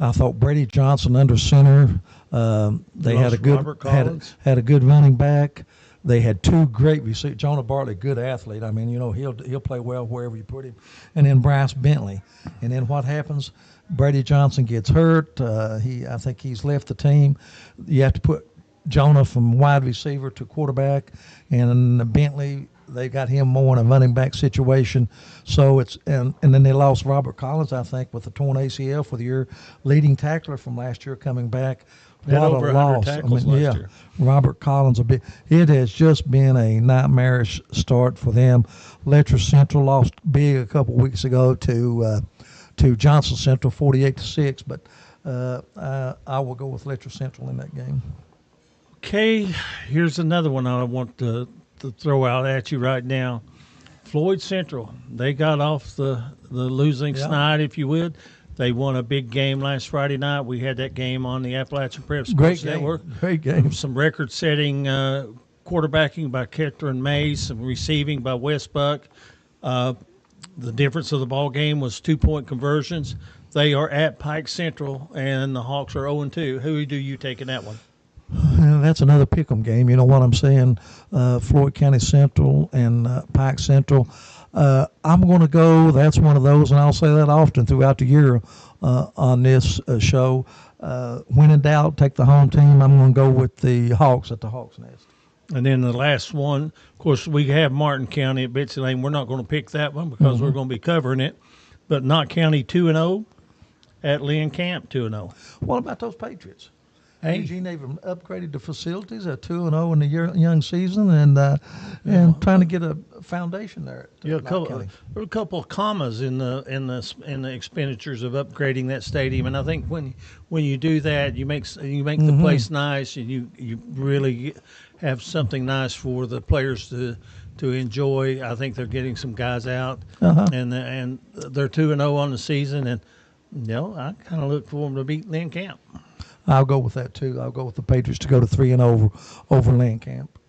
I thought Brady Johnson under center. They had a good Robert Collins. had a good running back. They had two great receivers. Jonah Bartley, good athlete. I mean, he'll play well wherever you put him. And then Bryce Bentley. And then what happens? Brady Johnson gets hurt. I think he's left the team. You have to put Jonah from wide receiver to quarterback, and Bentley, they got him more in a running back situation. So it's and then they lost Robert Collins, I think, with a torn ACL for the year, leading tackler from last year coming back. Had What over a 100 loss! tackles last year. Robert Collins it has just been a nightmarish start for them. Letcher Central lost big a couple weeks ago to Johnson Central, 48-6. But I will go with Letcher Central in that game. Okay, here's another one I want to throw out at you right now. Floyd Central, they got off the losing snide, if you would. They won a big game last Friday night. We had that game on the Appalachian Prep Sports Network. Great game. Some record-setting quarterbacking by Ketron Mays, some receiving by Wes Buck. The difference of the ball game was 2-point conversions. They are at Pike Central, and the Hawks are 0-2. Who do you take in that one? That's another pick'em game. You know what I'm saying? Floyd County Central and Pike Central. I'm going to go. That's one of those, and I'll say that often throughout the year on this show. When in doubt, take the home team. I'm going to go with the Hawks at the Hawks Nest. And then the last one, of course, we have Martin County at Betsy Lane. We're not going to pick that one because we're going to be covering it. But Knott County 2-0 at Lynn Camp 2-0. What about those Patriots? Hey. Eugene, they've upgraded the facilities at 2-0 in the young season, and trying to get a foundation there. At Yeah, Knott County. there were a couple of commas in the expenditures of upgrading that stadium, and I think when you do that, you make the place nice, and you really have something nice for the players to enjoy. I think they're getting some guys out, and they're 2-0 on the season, and I kind of look for them to beat Lynn Camp. I'll go with that too. I'll go with the Patriots to go to 3-0 over Lynn Camp.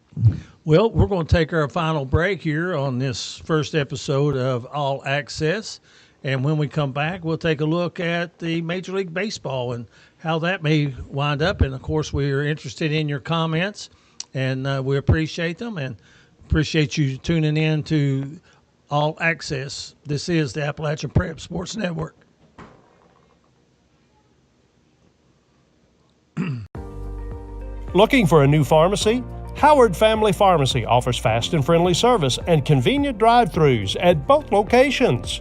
Well, we're going to take our final break here on this first episode of All Access. And when we come back, we'll take a look at the Major League Baseball and how that may wind up. And, of course, we're interested in your comments, and we appreciate them and appreciate you tuning in to All Access. This is the Appalachian Prep Sports Network. Looking for a new pharmacy? Howard Family Pharmacy offers fast and friendly service and convenient drive-thrus at both locations.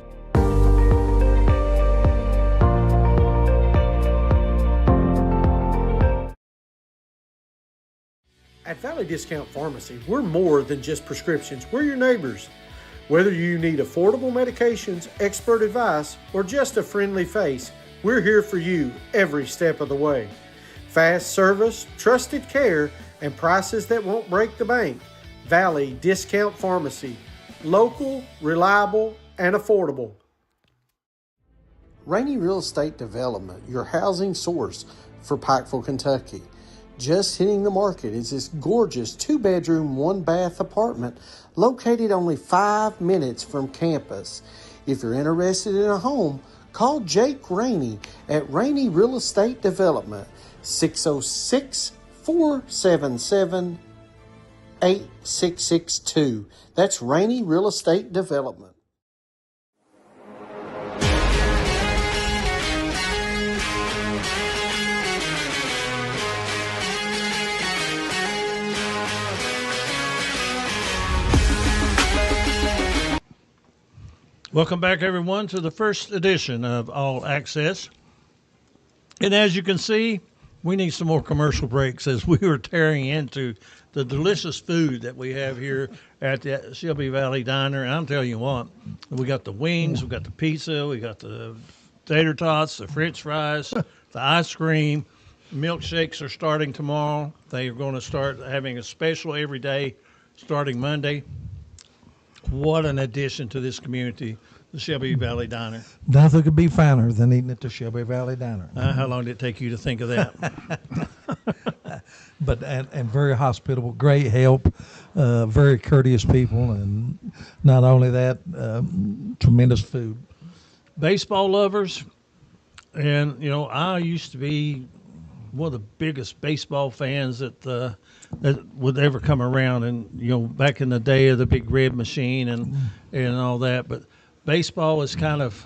At Valley Discount Pharmacy, we're more than just prescriptions. We're your neighbors. Whether you need affordable medications, expert advice, or just a friendly face, we're here for you every step of the way. Fast service, trusted care, and prices that won't break the bank. Valley Discount Pharmacy. Local, reliable, and affordable. Rainey Real Estate Development, your housing source for Pikeville, Kentucky. Just hitting the market is this gorgeous 2-bedroom, 1-bath apartment located only 5 minutes from campus. If you're interested in a home, call Jake Rainey at Rainey Real Estate Development, 606-477-8662. That's Rainey Real Estate Development. Welcome back, everyone, to the first edition of All Access. And as you can see, We need some more commercial breaks as we were tearing into the delicious food that we have here at the Shelby Valley Diner. And I'm telling you what, we got the wings, we got the pizza, we got the tater tots, the French fries, the ice cream. Milkshakes are starting tomorrow. They are going to start having a special every day starting Monday. What an addition to this community, the Shelby Valley Diner. Nothing could be finer than eating at the Shelby Valley Diner. How long did it take you to think of that? But and very hospitable, great help, very courteous people, and not only that, tremendous food. Baseball lovers, and I used to be one of the biggest baseball fans that would ever come around, and back in the day of the big red machine and all that. But baseball is kind of,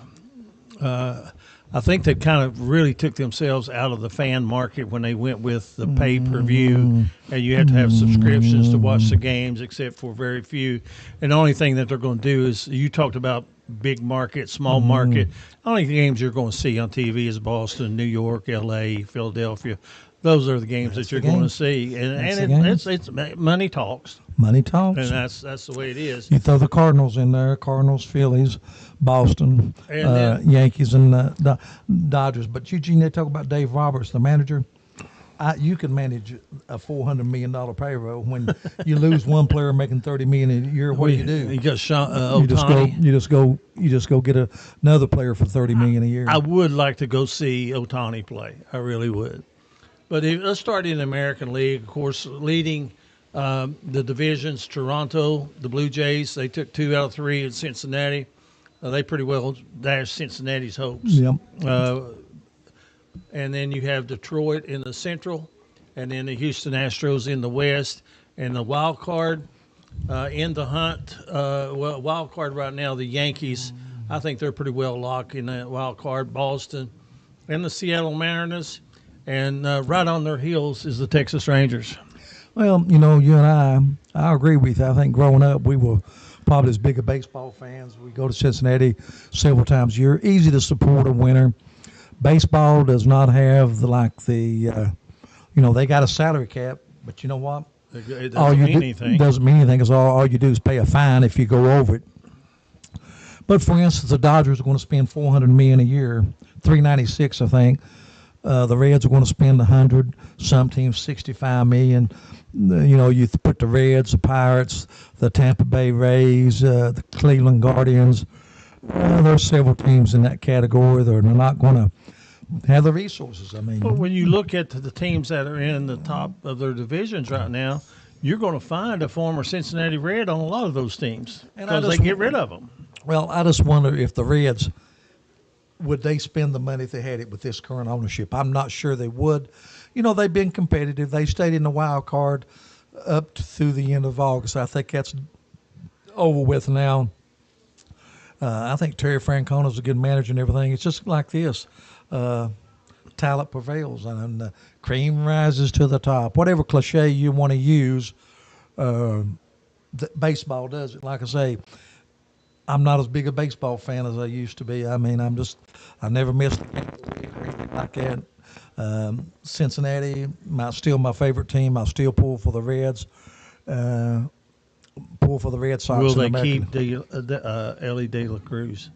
I think they kind of really took themselves out of the fan market when they went with the pay-per-view, and you have to have subscriptions to watch the games, except for very few. And the only thing that they're going to do is, you talked about big market, small market. The only games you're going to see on TV is Boston, New York, L.A., Philadelphia. Those are the games that you're going to see, and it's money talks. Money talks, and that's the way it is. You throw the Cardinals in there, Cardinals, Phillies, Boston, Yankees, and Dodgers. But Eugene, they talk about Dave Roberts, the manager. You can manage a $400 million payroll when you lose one player making $30 million a year. What do you do? You got Ohtani. You just go get another player for $30 million a year. I would like to go see Ohtani play. I really would. But let's start in the American League. Of course, leading the divisions, Toronto, the Blue Jays. They took 2 out of 3 at Cincinnati. They pretty well dashed Cincinnati's hopes. Yep. And then you have Detroit in the Central, and then the Houston Astros in the West, and the wild card in the hunt. Wild card right now, the Yankees. I think they're pretty well locked in that wild card. Boston and the Seattle Mariners, and right on their heels is the Texas Rangers. Well, you and I agree with you. I think growing up, we were probably as big a baseball fans. We go to Cincinnati several times a year. Easy to support a winner. Baseball does not have they got a salary cap, but you know what? It doesn't mean anything. Doesn't mean anything because all you do is pay a fine if you go over it. But for instance, the Dodgers are going to spend $400 million a year, $396, I think. The Reds are going to spend $100. Some teams $65 million. You put the Reds, the Pirates, the Tampa Bay Rays, the Cleveland Guardians. There's several teams in that category that are not going to have the resources. But when you look at the teams that are in the top of their divisions right now, you're going to find a former Cincinnati Red on a lot of those teams because they get rid of them. Well, I just wonder if the Reds, would they spend the money if they had it with this current ownership? I'm not sure they would. They've been competitive. They stayed in the wild card up through the end of August. I think that's over with now. I think Terry Francona's a good manager and everything. It's just like this. Talent prevails and cream rises to the top. Whatever cliche you want to use, baseball does it. Like I say, I'm not as big a baseball fan as I used to be. I never missed a game or anything like that. Cincinnati, still my favorite team. I still pull for the Reds. Pull for the Red Sox. Will they keep Ellie De La Cruz?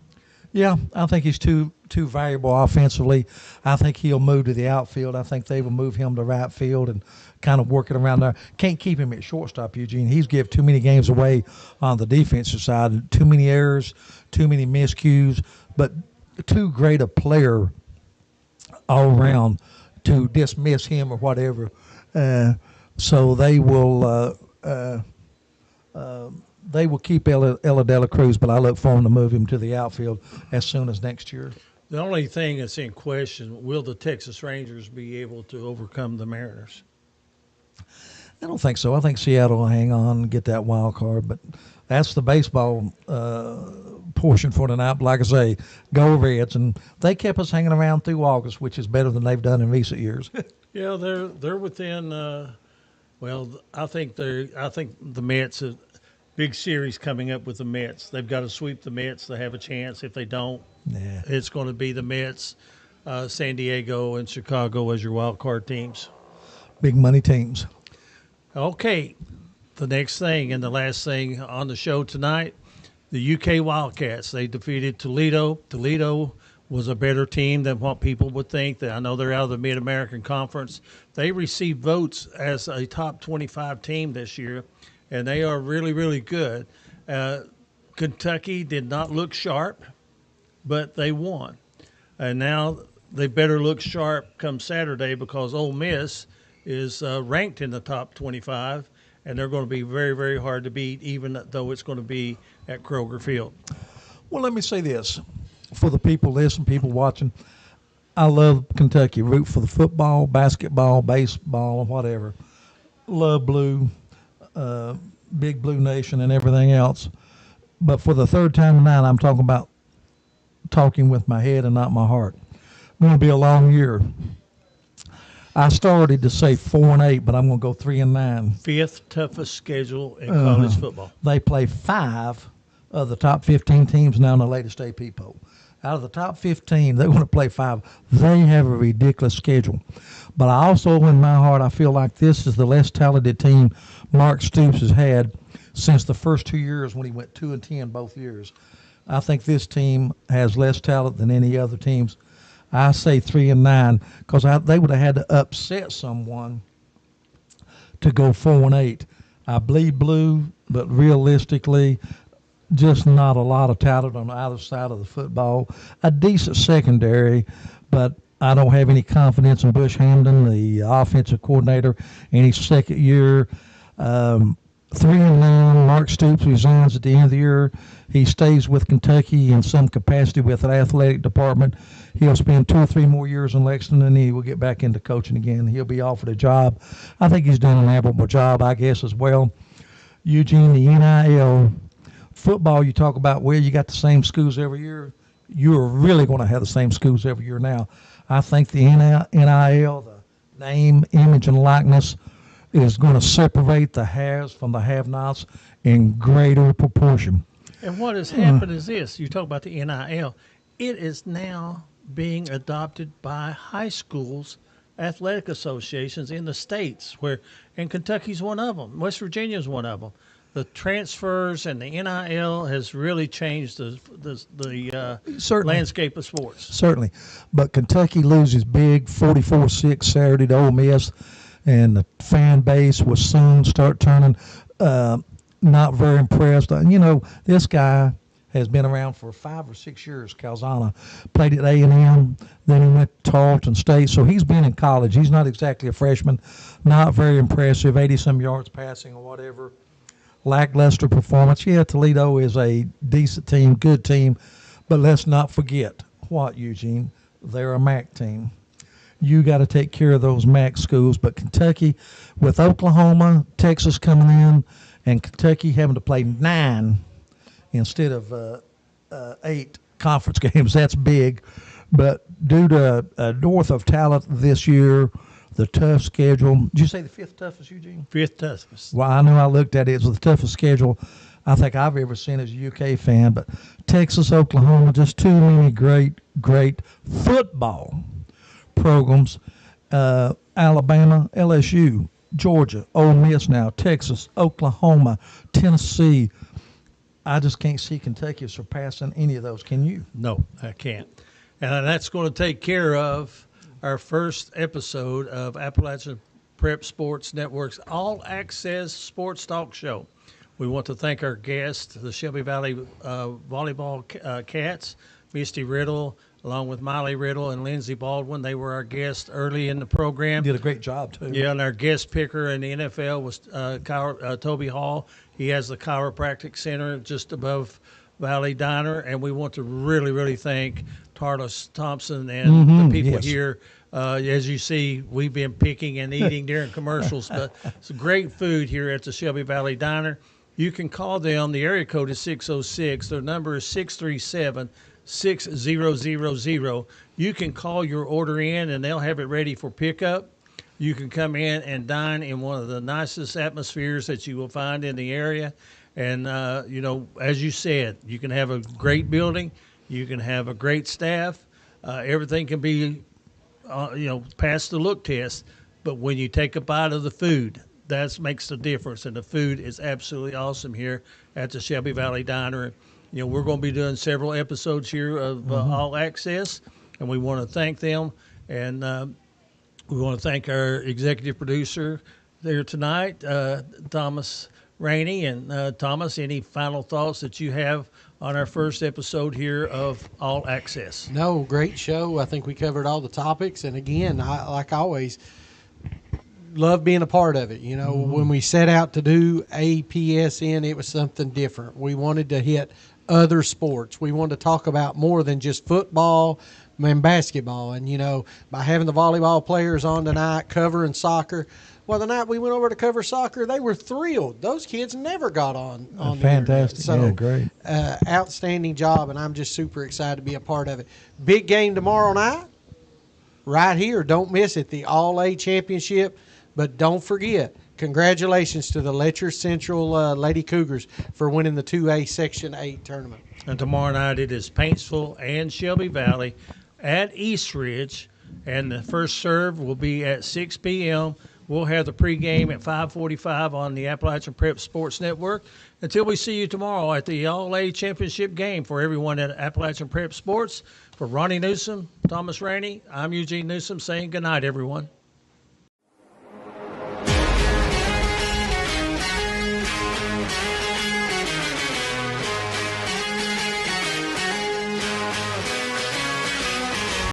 Yeah, I think he's too valuable offensively. I think he'll move to the outfield. I think they will move him to right field and kind of work it around there. Can't keep him at shortstop, Eugene. He's given too many games away on the defensive side. Too many errors, too many miscues, but too great a player all around to dismiss him or whatever. So they will keep Ella De La Cruz, but I look for them to move him to the outfield as soon as next year. The only thing that's in question, will the Texas Rangers be able to overcome the Mariners? I don't think so. I think Seattle will hang on and get that wild card, but that's the baseball portion for tonight. But like I say, go Reds, and they kept us hanging around through August, which is better than they've done in recent years. Yeah, they're within. I think the Mets. Big series coming up with the Mets. They've got to sweep the Mets to have a chance. If they don't, it's going to be the Mets, San Diego and Chicago as your wild card teams. Big money teams. Okay, the next thing and the last thing on the show tonight, the UK Wildcats. They defeated Toledo. Toledo was a better team than what people would think. I know they're out of the Mid-American Conference. They received votes as a top 25 team this year, and they are really, really good. Kentucky did not look sharp, but they won. And now they better look sharp come Saturday because Ole Miss is ranked in the top 25, and they're going to be very, very hard to beat, even though it's going to be at Kroger Field. Well, let me say this. For the people listening, people watching, I love Kentucky. Root for the football, basketball, baseball, whatever. Love blue, big blue nation and everything else. But for the third time tonight, I'm talking with my head and not my heart. It's going to be a long year. I started to say 4-8, but I'm going to go 3-9. Fifth toughest schedule in college football. They play 5 of the top 15 teams now in the latest AP poll. Out of the top 15, they're going to play 5. They have a ridiculous schedule. But I also, in my heart, I feel like this is the less talented team Mark Stoops has had since the first 2 years when he went 2-10 both years. I think this team has less talent than any other teams. I say 3-9 because they would have had to upset someone to go 4-8. I bleed blue, but realistically, just not a lot of talent on either side of the football. A decent secondary, but I don't have any confidence in Bush Hamden, the offensive coordinator, in his second year. 3-9. Mark Stoops resigns at the end of the year. He stays with Kentucky in some capacity with an athletic department. He'll spend 2 or 3 more years in Lexington, and he will get back into coaching again. He'll be offered a job. I think he's done an admirable job, I guess, as well. Eugene, the NIL football, you talk about where you got the same schools every year. You're really going to have the same schools every year now. I think the NIL, the name, image, and likeness, is going to separate the haves from the have-nots in greater proportion. And what has happened is this. You talk about the NIL. It is now being adopted by high schools, athletic associations in the states, and Kentucky's one of them. West Virginia's one of them. The transfers and the NIL has really changed the landscape of sports. Certainly. But Kentucky loses big 44-6 Saturday to Ole Miss, and the fan base will soon start turning not very impressed. You know, this guy has been around for 5 or 6 years, Calzana. Played at A&M, then he went to Tarleton State. So he's been in college. He's not exactly a freshman. Not very impressive, 80-some yards passing or whatever. Lackluster performance. Yeah, Toledo is a decent team, good team. But let's not forget what, Eugene? They're a MAC team. You got to take care of those MAC schools. But Kentucky, with Oklahoma, Texas coming in, and Kentucky having to play 9 instead of 8 conference games, that's big. But due to a dearth of talent this year, the tough schedule. Did you say the 5th toughest, Eugene? 5th toughest. Well, I know I looked at it. It was the toughest schedule I think I've ever seen as a UK fan. But Texas, Oklahoma, just too many great football programs. Alabama, LSU, Georgia, Ole Miss now, Texas, Oklahoma, Tennessee. I just can't see Kentucky surpassing any of those. Can you? No, I can't. And that's going to take care of our first episode of Appalachian Prep Sports Network's All Access Sports Talk Show. We want to thank our guests, the Shelby Valley Volleyball Cats, Misty Riddle, along with Miley Riddle and Lindsey Baldwin. They were our guests early in the program. Did a great job, too. Yeah, and our guest picker in the NFL was Toby Hall. He has the chiropractic center just above Valley Diner, and we want to really, really thank Tarlis Thompson and the people here. As you see, we've been picking and eating during commercials, but it's great food here at the Shelby Valley Diner. You can call them. The area code is 606. Their number is 637-6000. You can call your order in, and they'll have it ready for pickup. You can come in and dine in one of the nicest atmospheres that you will find in the area. And, as you said, you can have a great building. You can have a great staff. everything can be, pass the look test, but when you take a bite of the food, that makes the difference. And the food is absolutely awesome here at the Shelby Valley Diner. We're going to be doing several episodes here of All Access, and we want to thank them. And we want to thank our executive producer there tonight, Thomas Rainey. And Thomas, any final thoughts that you have on our first episode here of All Access? No, great show. I think we covered all the topics. And again, like always, love being a part of it. When we set out to do APSN, it was something different. We wanted to hit other sports. We wanted to talk about more than just football and basketball. And, by having the volleyball players on tonight covering soccer, well, the night we went over to cover soccer, they were thrilled. Those kids never got on Fantastic. The internet. Great. Outstanding job, and I'm just super excited to be a part of it. Big game tomorrow night, right here. Don't miss it, the All-A Championship. But don't forget, congratulations to the Letcher Central Lady Cougars for winning the 2A Section 8 tournament. And tomorrow night it is Paintsville and Shelby Valley at East Ridge, and the first serve will be at 6 p.m. We'll have the pregame at 5:45 on the Appalachian Prep Sports Network. Until we see you tomorrow at the All-A Championship game, for everyone at Appalachian Prep Sports, for Ronnie Newsom, Thomas Rainey, I'm Eugene Newsom saying good night, everyone.